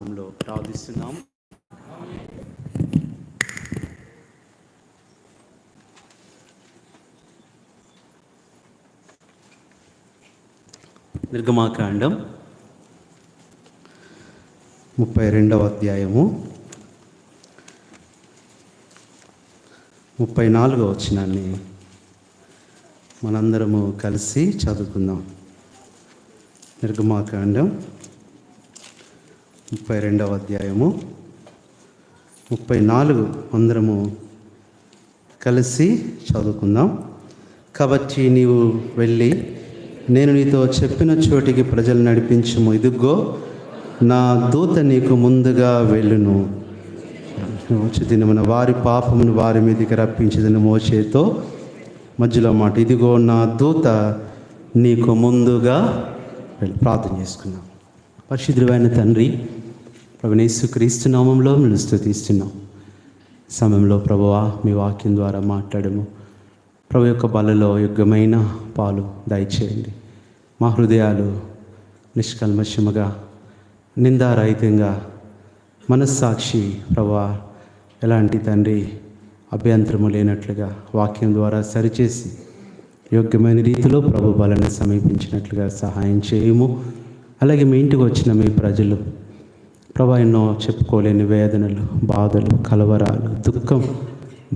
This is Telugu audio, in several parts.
నామములో ప్రార్థిస్తున్నాం. నిర్గమాకాండం 32వ అధ్యాయము 34వ వచనాన్ని మనందరము కలిసి చదువుకుందాం. నిర్గమాకాండం 32వ అధ్యాయము 34 అందరము కలిసి చదువుకుందాం. కాబట్టి నీవు వెళ్ళి నేను నీతో చెప్పిన చోటికి ప్రజలు నడిపించుము. ఇదిగో నా దూత నీకు ముందుగా వెళ్ళును. వచ్చి దినమున వారి పాపమును వారి మీదకి రప్పించదని మోషేతో మధ్యలో మాట, ఇదిగో నా దూత నీకు ముందుగా వెళ్ళి. ప్రార్థన చేసుకున్నాం. పరిశుద్ధుడైన తండ్రి, ప్రభువైన యేసుక్రీస్తు నామములో మిమ్మల్ని స్తుతిస్తున్నాం. సమయంలో ప్రభువా మీ వాక్యం ద్వారా మాట్లాడము. ప్రభు యొక్క బలలో యోగ్యమైన పాలు దయచేయండి. మా హృదయాలు నిష్కల్మషముగా నిందారహితంగా మనస్సాక్షి ప్రభువా ఎలాంటి తండ్రి అభ్యంతరము లేనట్లుగా వాక్యం ద్వారా సరిచేసి యోగ్యమైన రీతిలో ప్రభు బలను సమీపించినట్లుగా సహాయం చేయము. అలాగే మీ ఇంటికి వచ్చిన మీ ప్రజలు ప్రభు ఎన్నో చెప్పుకోలేని వేదనలు, బాధలు, కలవరాలు, దుఃఖం,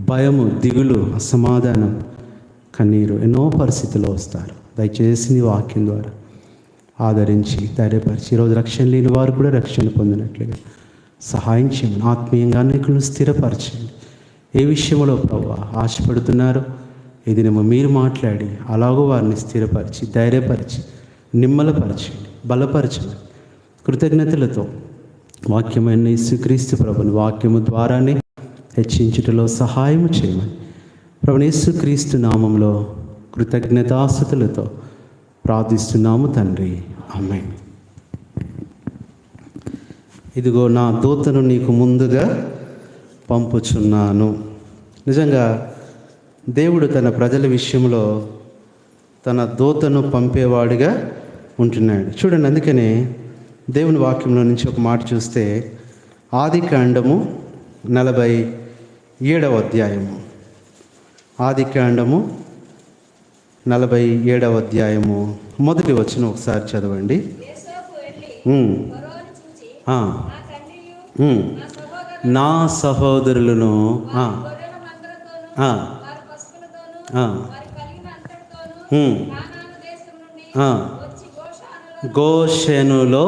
భయము, దిగులు, అసమాధానం, కన్నీరు ఎన్నో పరిస్థితుల్లో వస్తారు. దయచేసి నీ వాక్యం ద్వారా ఆదరించి ధైర్యపరిచి ఈరోజు రక్షణ లేని వారు కూడా రక్షణ పొందినట్లుగా సహాయం చేయమని ఆత్మీయంగా నీకులను స్థిరపరచండి. ఏ విషయంలో ప్రభు ఆశపడుతున్నారో ఏదైనా మీరు మాట్లాడి అలాగూ వారిని స్థిరపరిచి ధైర్యపరిచి నిమ్మలపరచండి, బలపరచండి. కృతజ్ఞతలతో వాక్యమైన యేసుక్రీస్తు ప్రభుని వాక్యము ద్వారానే హెచ్చించుటలో సహాయం చేయమని ప్రభువైన యేసుక్రీస్తు నామంలో కృతజ్ఞతాస్తుతులతో ప్రార్థిస్తున్నాము తండ్రి, ఆమేన్. ఇదిగో నా దూతను నీకు ముందుగా పంపుచున్నాను. నిజంగా దేవుడు తన ప్రజల విషయంలో తన దూతను పంపేవాడిగా ఉంటున్నాడు. చూడండి, అందుకనే దేవుని వాక్యంలో నుంచి ఒక మాట చూస్తే ఆదికాండము 47వ అధ్యాయము, ఆదికాండము 47వ అధ్యాయము మొదటి వచనం ఒకసారి చదవండి. నా సహోదరులను గోషెనులో.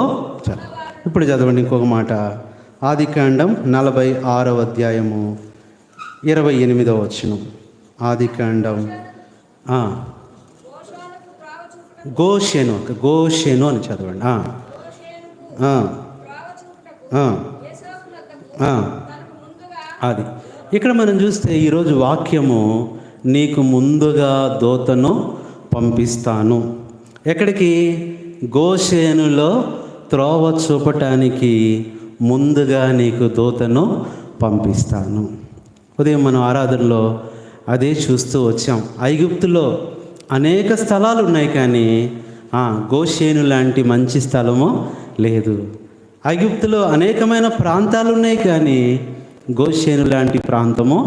ఇప్పుడు చదవండి ఇంకొక మాట. ఆదికాండం 46వ అధ్యాయము 28వ వచనం. ఆదికాండం గోషెను, గోషెను అని చదవండి. అది ఇక్కడ మనం చూస్తే ఈరోజు వాక్యము నీకు ముందుగా దూతను పంపిస్తాను. ఎక్కడికి? గోషేనులో త్రోవ చూపటానికి ముందుగా నీకు దూతను పంపిస్తాను. ఉదయం మనం ఆరాధనలో అదే చూస్తూ వచ్చాం. ఐగుప్తులో అనేక స్థలాలు ఉన్నాయి, కానీ గోషేను లాంటి మంచి స్థలము లేదు. ఐగుప్తులో అనేకమైన ప్రాంతాలు ఉన్నాయి, కానీ గోషేను లాంటి ప్రాంతము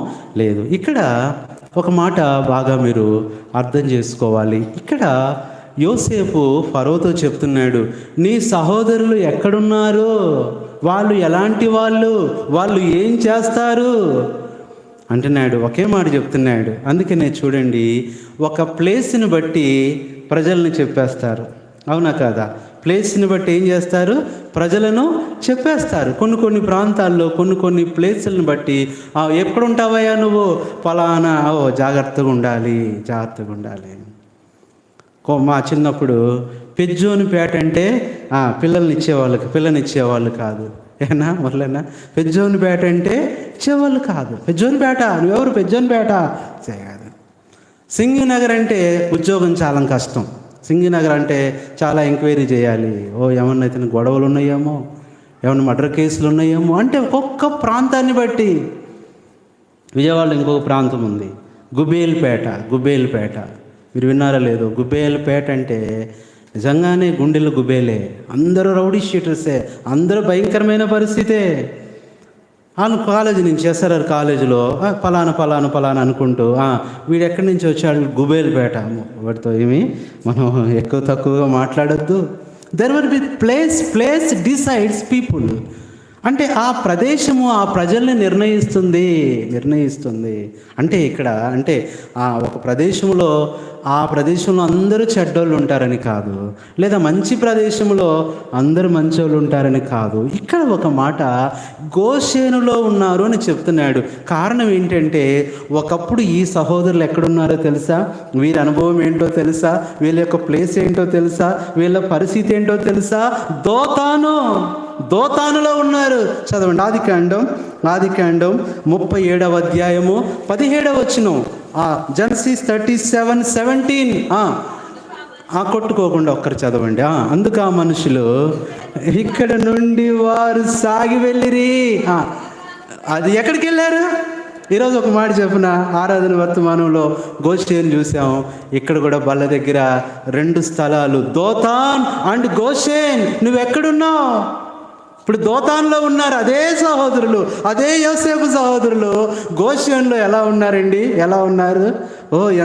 లేదు. ఇక్కడ ఒక మాట బాగా మీరు అర్థం చేసుకోవాలి. ఇక్కడ యోసేపు ఫరోతో చెప్తున్నాడు, నీ సహోదరులు ఎక్కడున్నారు, వాళ్ళు ఎలాంటి వాళ్ళు, వాళ్ళు ఏం చేస్తారు అంటున్నాడు. ఒకే మాట చెప్తున్నాడు. అందుకనే చూడండి, ఒక ప్లేస్ని బట్టి ప్రజల్ని చెప్పేస్తారు, అవునా కాదా? ప్లేస్ని బట్టి ఏం చేస్తారు? ప్రజలను చెప్పేస్తారు. కొన్ని ప్రాంతాల్లో కొన్ని ప్లేసులను బట్టి ఎక్కడుంటావయ్యా నువ్వు, ఫలానా, జాగ్రత్తగా ఉండాలి, జాగ్రత్తగా ఉండాలి. మా చిన్నప్పుడు పెజ్జోనిపేట అంటే పిల్లని ఇచ్చేవాళ్ళు కాదు. ఏనా మొదలైనా పెజ్జోనిపేట అంటే ఇచ్చేవాళ్ళు కాదు. పెజ్జోనిపేట, నువ్వెవరు పెజ్జోనిపేట చేయదు. సింగినగర్ అంటే ఉద్యోగం చాలా కష్టం. సింగినగర్ అంటే చాలా ఎంక్వైరీ చేయాలి. ఏమన్నా అయితే గొడవలు ఉన్నాయేమో, ఏమన్నా మర్డర్ కేసులు ఉన్నాయేమో అంటే ఒక్కొక్క ప్రాంతాన్ని బట్టి. విజయవాడలో ఇంకొక ప్రాంతం ఉంది, గుబేల్పేట. మీరు విన్నారా లేదు? గుబేల్పేట అంటే నిజంగానే గుండెలు గుబేలే, అందరూ రౌడీ షీటర్సే, అందరూ భయంకరమైన పరిస్థితే. వాళ్ళు కాలేజీ నుంచి ఎస్ఆర్ఆర్ కాలేజీలో ఫలానా అనుకుంటూ వీడు ఎక్కడి నుంచి వచ్చాడు, గుబేల్పేట, వాడితో ఏమి మనం ఎక్కువ తక్కువగా మాట్లాడొద్దు. There will B place decides people. అంటే ఆ ప్రదేశము ఆ ప్రజల్ని నిర్ణయిస్తుంది. అంటే ఇక్కడ అంటే ఒక ప్రదేశంలో ఆ ప్రదేశంలో అందరూ చెడ్డోళ్ళు ఉంటారని కాదు, లేదా మంచి ప్రదేశంలో అందరూ మంచోళ్ళు ఉంటారని కాదు. ఇక్కడ ఒక మాట గోషేనులో ఉన్నారు అని చెప్తున్నాడు. కారణం ఏంటంటే ఒకప్పుడు ఈ సహోదరులు ఎక్కడున్నారో తెలుసా, వీరి అనుభవం ఏంటో తెలుసా, వీళ్ళ యొక్క ప్లేస్ ఏంటో తెలుసా, వీళ్ళ పరిస్థితి ఏంటో తెలుసా? దోతానులో ఉన్నారు. చదవండి ఆదికాండం 37వ అధ్యాయము 17వ వచనం. జెనసిస్ 37:17. కొట్టుకోకుండా ఒక్కరు చదవండి. అందుకు ఆ మనుషులు ఇక్కడ నుండి వారు సాగి వెళ్ళిరి. అది ఎక్కడికి వెళ్ళారు? ఈరోజు ఒక మాట చెప్పున, ఆరాధన వర్తమానంలో గోషేను చూసాం. ఇక్కడ కూడా బల్ల దగ్గర 2 స్థలాలు, దోతాన్ అండ్ గోషేన్. నువ్వెక్కడున్నావు? ఇప్పుడు దోతాన్లో ఉన్నారు అదే సహోదరులు, అదే యోసేపు సహోదరులు. గోషేన్లో ఎలా ఉన్నారండి? ఎలా ఉన్నారు?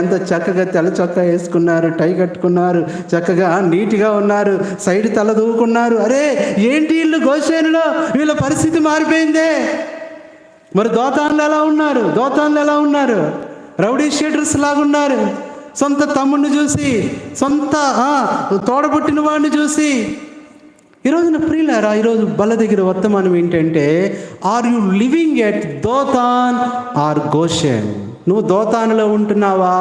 ఎంత చక్కగా తెల్ల చొక్కా వేసుకున్నారు, టై కట్టుకున్నారు, చక్కగా నీట్గా ఉన్నారు, సైడ్ తల దూకున్నారు. అరే ఏంటి వీళ్ళు గోషేనులో, వీళ్ళ పరిస్థితి మారిపోయిందే. మరి దోతాన్లో ఎలా ఉన్నారు? రౌడీ షీటర్స్ లాగున్నారు. సొంత తమ్ముడిని చూసి, సొంత తోడబుట్టిన వాడిని చూసి. ఈరోజున ప్రియులారా, ఈరోజు బల్ల దగ్గర వర్తమానం ఏంటంటే, are you living at Dothan or Goshen? నువ్వు దోతానులో ఉంటున్నావా,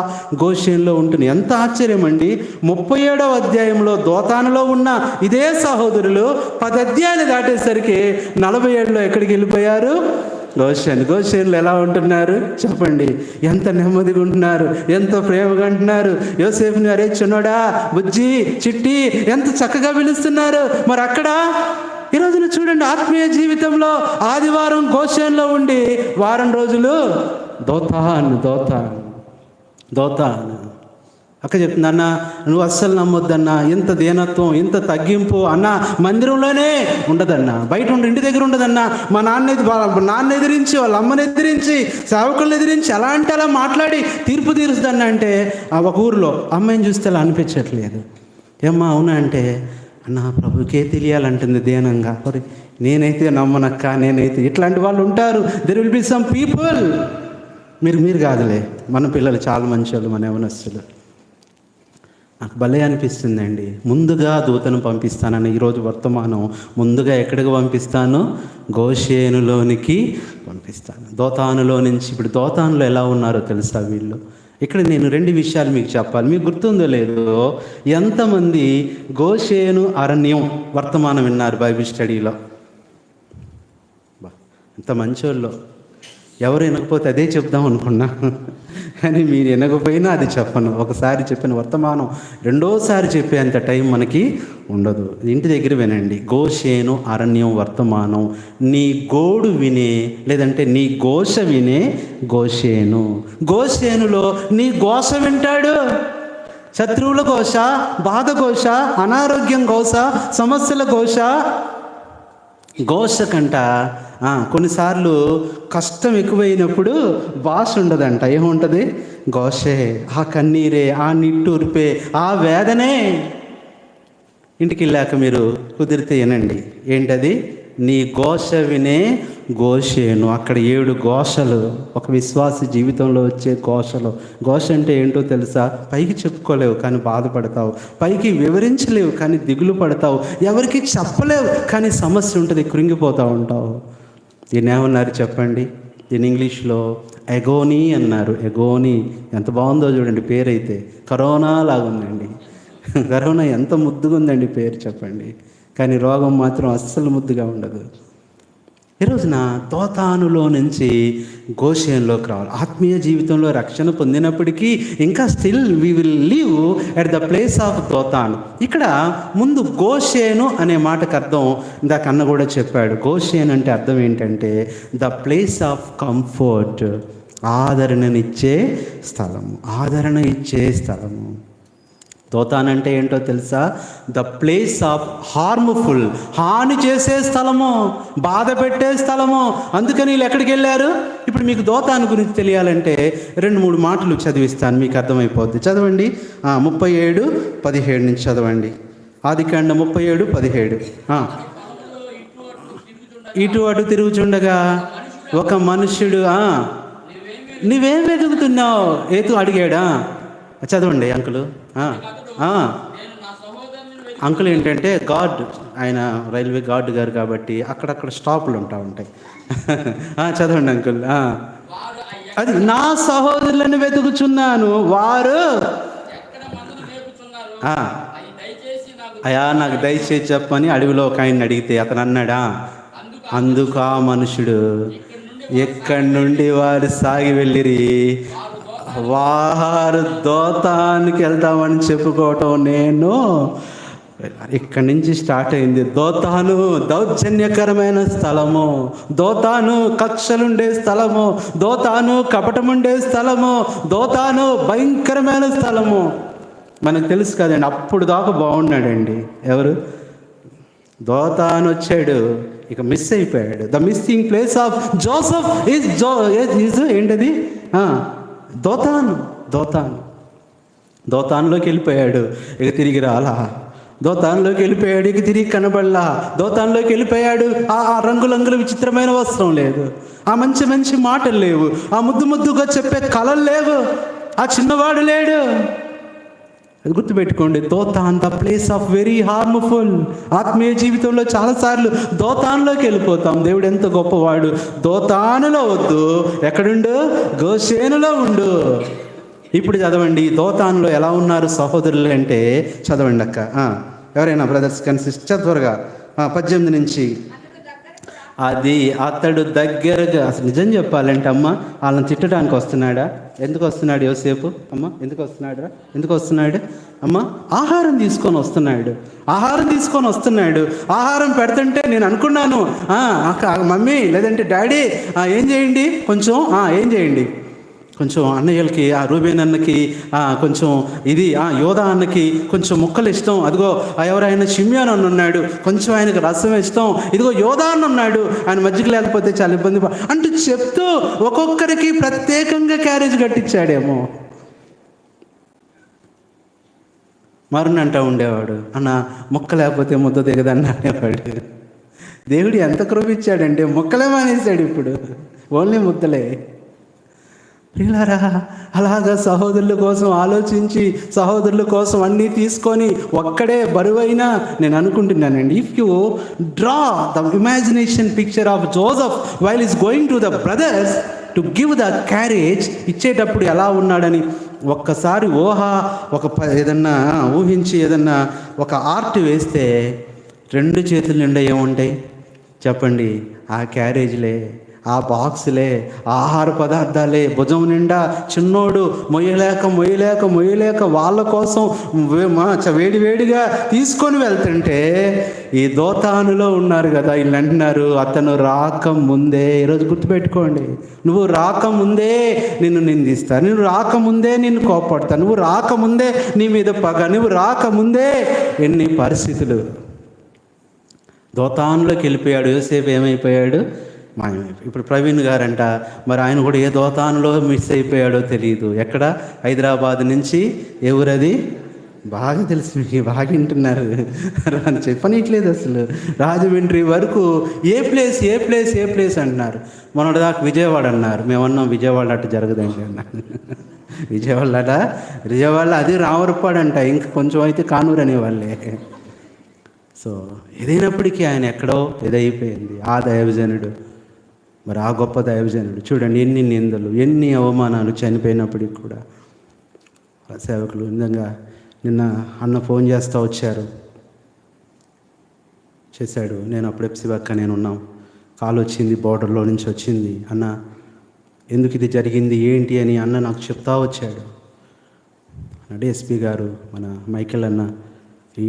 గోషేన్లో ఉంటున్నావు? ఎంత ఆశ్చర్యం అండి. 37వ అధ్యాయంలో దోతానులో ఉన్న ఇదే సహోదరులు 10 అధ్యాయాలు దాటేసరికి 47లో ఎక్కడికి వెళ్ళిపోయారు? గోషేన్లో ఎలా ఉంటున్నారు చెప్పండి? ఎంత నెమ్మదిగా ఉంటున్నారు, ఎంత ప్రేమగా ఉంటున్నారు. యోసేపుని అరే చిన్నోడా, బుజ్జి, చిట్టి ఎంత చక్కగా పిలుస్తున్నారు. మరి అక్కడ ఈరోజున చూడండి, ఆత్మీయ జీవితంలో ఆదివారం గోషేన్లో ఉండి వారం రోజులు దోతాన్. అక్క చెప్తుంది, అన్న నువ్వు అస్సలు నమ్మొద్దన్నా, ఇంత దీనత్వం, ఇంత తగ్గింపు అన్న మందిరంలోనే ఉండదన్నా, బయట ఇంటి దగ్గర ఉండదన్నా. మా నాన్న ఎదిరించి, వాళ్ళ అమ్మని ఎదిరించి, సేవకులను ఎదిరించి అలా అంటే అలా మాట్లాడి తీర్పు తీరుస్తుందన్న. అంటే ఒక ఊరిలో అమ్మాయిని చూస్తే అలా అనిపించట్లేదు. ఏమ్మా అవునా అంటే, అన్న ప్రభుకే తెలియాలంటుంది దీనంగా. నేనైతే నమ్మనక్క, నేనైతే. ఇట్లాంటి వాళ్ళు ఉంటారు. There will be some people. మీరు కాదులే, మన పిల్లలు చాలా మంచి వాళ్ళు, మన యవనస్తులు. నాకు భలే అనిపిస్తుందండి. ముందుగా దూతను పంపిస్తానని ఈరోజు వర్తమానం. ముందుగా ఎక్కడికి పంపిస్తాను? గోషేనులోనికి పంపిస్తాను. దోతానులో నుంచి. ఇప్పుడు దోతానులో ఎలా ఉన్నారో తెలుసా వీళ్ళు? ఇక్కడ నేను 2 విషయాలు మీకు చెప్పాలి. మీకు గుర్తుందో లేదో, ఎంతమంది గోషేను అరణ్యం వర్తమానం విన్నారు బైబిల్ స్టడీలో? ఎంత మంచోళ్ళు. ఎవరు వినకపోతే అదే చెప్దాం అనుకున్నా, కానీ మీరు వినకపోయినా అది చెప్పను. ఒకసారి చెప్పిన వర్తమానం రెండోసారి చెప్పేంత టైం మనకి ఉండదు. ఇంటి దగ్గర వినండి. గోషేను అరణ్యం వర్తమానం. నీ గోడు వినే, లేదంటే నీ ఘోష వినే గోషేను. గోషేనులో నీ ఘోష వింటాడు. శత్రువుల ఘోష, బాధ ఘోష, అనారోగ్యం ఘోష, సమస్యల ఘోష కంట కొన్నిసార్లు కష్టం ఎక్కువైనప్పుడు భాష ఉండదంట. ఏముంటుంది? ఘోషే, ఆ కన్నీరే, ఆ నిట్టూర్పే, ఆ వేదనే. ఇంటికి వెళ్ళాక మీరు కుదిరితే వినండి. ఏంటది? నీ ఘోష వినే గోషేను. అక్కడ 7 ఘోషలు ఒక విశ్వాస జీవితంలో వచ్చే ఘోషలు. ఘోష అంటే ఏంటో తెలుసా? పైకి చెప్పుకోలేవు కానీ బాధపడతావు, పైకి వివరించలేవు కానీ దిగులు పడతావు, ఎవరికి చెప్పలేవు కానీ సమస్య ఉంటుంది, కృంగిపోతూ ఉంటావు. దీన్ని ఏమన్నారు చెప్పండి? దీని ఇంగ్లీష్లో ఎగోనీ అన్నారు. ఎగోనీ ఎంత బాగుందో చూడండి పేరైతే. కరోనా లాగుందండి. కరోనా ఎంత ముద్దుగా ఉందండి పేరు చెప్పండి. కానీ రోగం మాత్రం అస్సలు ముద్దుగా ఉండదు. ఈరోజున దోతానులో నుంచి గోషేన్లోకి రావాలి. ఆత్మీయ జీవితంలో రక్షణ పొందినప్పటికీ ఇంకా still we will live at the place of Dothan. ఇక్కడ ముందు గోషేను అనే మాటకు అర్థం ఇందాక అన్న కూడా చెప్పాడు. గోషేన్ అంటే అర్థం ఏంటంటే ద ప్లేస్ ఆఫ్ కంఫర్ట్, ఆదరణ ఇచ్చే స్థలము. దోతాన్ అంటే ఏంటో తెలుసా? ద ప్లేస్ ఆఫ్ హార్మ్ఫుల్, హాని చేసే స్థలము, బాధ పెట్టే స్థలము. అందుకని వీళ్ళు ఎక్కడికి వెళ్ళారు? ఇప్పుడు మీకు దోతాన్ గురించి తెలియాలంటే 2-3 మాటలు చదివిస్తాను, మీకు అర్థమైపోద్ది. చదవండి, 37:17 నుంచి చదవండి. ఆదికాండం 37:17. ఇటు అటు తిరుగుచుండగా ఒక మనుష్యుడు నువ్వేం వెతుకుతున్నావు ఏతు అడిగాడా? చదవండి అంకులు. అంకుల్ ఏంటంటే గార్డ్, ఆయన రైల్వే గార్డ్ గారు కాబట్టి అక్కడక్కడ స్టాపులు ఉంటాయి. చదవండి అంకుల్. అది నా సహోదరులను వెతుకుచున్నాను, వారు అయా నాకు దయచేసి చెప్పని అడవిలో ఒక ఆయన అడిగితే అతను అన్నాడా? అందుకు ఆ మనుషుడు, ఎక్కడి నుండి వారు సాగి వెళ్ళిరి, వారు దోతానికి వెళ్తామని చెప్పుకోవటం. నేను ఇక్కడి నుంచి స్టార్ట్ అయింది. దోతాను దౌర్జన్యకరమైన స్థలము, దోతాను కక్షలుండే స్థలము, దోతాను కపటముండే స్థలము, దోతాను భయంకరమైన స్థలము. మనకు తెలుసు కదండి, అప్పుడు దాకా బాగున్నాడండి. ఎవరు? దోతాను వచ్చాడు, ఇక మిస్ అయిపోయాడు. The missing place of Joseph is ఏంటది? దోతానులోకి వెళ్ళిపోయాడు, ఇక తిరిగి రాలా. దోతానులోకి వెళ్ళిపోయాడు, ఇక తిరిగి కనబడలా. దోతానులోకి వెళ్ళిపోయాడు, ఆ రంగులంగుల విచిత్రమైన వస్త్రం లేదు, ఆ మంచి మంచి మాటలు లేవు, ఆ ముద్దుగా చెప్పే కళలు లేవు, ఆ చిన్నవాడు లేడు. అది గుర్తుపెట్టుకోండి. Dothan the place of very harmful. ఆత్మీయ జీవితంలో చాలాసార్లు దోతాన్లోకి వెళ్ళిపోతాం. దేవుడు ఎంత గొప్పవాడు. దోతానులో వద్దు, ఎక్కడుండు? గోషేనులో ఉండు. ఇప్పుడు చదవండి, దోతానులో ఎలా ఉన్నారు సహోదరులు అంటే చదవండి అక్క. ఎవరైనా బ్రదర్స్ కన్సిస్టర్ త్వరగా 18 నుంచి. అది అతడు దగ్గరగా, అసలు నిజం చెప్పాలంటే అమ్మ వాళ్ళని తిట్టడానికి వస్తున్నాడా? ఎందుకు వస్తున్నాడు యోసేపు? అమ్మ ఎందుకు వస్తున్నాడు? అమ్మ ఆహారం తీసుకొని వస్తున్నాడు. ఆహారం పెడుతుంటే నేను అనుకున్నాను, మమ్మీ లేదంటే డాడీ ఏం చేయండి కొంచెం అన్నయ్యలకి, ఆ రూబేన్ అన్నకి కొంచెం ఇది, యోధా అన్నకి కొంచెం ముక్కలు ఇష్టం. అదిగో ఎవరైనా షిమ్యోన్ అన్న ఉన్నాడు, కొంచెం ఆయనకు రసం ఇష్టం. ఇదిగో యోధా అన్న ఉన్నాడు, ఆయన మజ్జిగ లేకపోతే చాలా ఇబ్బంది అంటూ చెప్తూ ఒక్కొక్కరికి ప్రత్యేకంగా క్యారేజ్ కట్టించాడేమో. మరుని అంటూ ఉండేవాడు, అన్న ముక్క లేకపోతే ముద్ద దిగదన్న అనేవాడు. దేవుడు ఎంత కృపించాడంటే ముక్కలే మానేశాడు, ఇప్పుడు ఓన్లీ ముద్దలే. ప్రియులారా, అలాగా సహోదరుల కోసం ఆలోచించి, సహోదరుల కోసం అన్నీ తీసుకొని ఒక్కడే బరువైనా నేను అనుకుంటున్నానండి, if you draw the imagination picture of Joseph while is going to the brothers to give the carriage, ఇచ్చేటప్పుడు ఎలా ఉన్నాడని ఒక్కసారి ఏదన్నా ఊహించి ఏదన్నా ఒక ఆర్ట్ వేస్తే 2 చేతుల నిండా ఏముంటాయి చెప్పండి? ఆ క్యారేజ్లే, ఆ బాక్సులే, ఆహార పదార్థాలే, భుజం నిండా చిన్నోడు మొయ్యలేక వాళ్ళ కోసం వేడివేడిగా తీసుకొని వెళ్తుంటే ఈ దోతానులో ఉన్నారు కదా, వీళ్ళు అంటున్నారు అతను రాకముందే. ఈరోజు గుర్తుపెట్టుకోండి, నువ్వు రాకముందే నిన్ను నిందిస్తారు, నువ్వు రాకముందే నిన్ను కోపడతారు, నువ్వు రాకముందే నీ మీద పగ, నువ్వు రాకముందే ఎన్ని పరిస్థితులు. దోతానులోకి వెళ్ళిపోయాడు యోసేపు, ఏమైపోయాడు? మాయమైపోయి. ఇప్పుడు ప్రవీణ్ గారంట, మరి ఆయన కూడా ఏ దోతానులో మిస్ అయిపోయాడో తెలియదు. ఎక్కడ? హైదరాబాద్ నుంచి ఏ ఊరది? బాగా తెలుసు మీకు, బాగా వింటున్నారు అని చెప్పనట్లేదు అసలు. రాజమండ్రి వరకు ఏ ప్లేస్ అంటున్నారు. మొన్నటి దాకా విజయవాడ అన్నారు, మేమన్నాం విజయవాడ అటు జరగదండి అన్నారు. విజయవాడ అది రామరపాడు అంట, ఇంక కొంచెం అయితే కానూరు అనేవాళ్ళే. సో ఏదైనప్పటికీ ఆయన ఎక్కడో ఏదైపోయింది. ఆ దైవజనుడు, మరి ఆ గొప్ప దైవజనుడు చూడండి, ఎన్ని నిందలు, ఎన్ని అవమానాలు, చనిపోయినప్పటికి కూడా సేవకులు. నిజంగా నిన్న అన్న ఫోన్ చేశాడు, నేను అప్పుడు ఎప్సిబక్క నేనున్నాం, కాల్ వచ్చింది, బోర్డర్లో నుంచి వచ్చింది, అన్న ఎందుకు ఇది జరిగింది ఏంటి అని అన్న నాకు చెప్తా వచ్చాడు. డిఎస్పి గారు మన మైకేల్ అన్న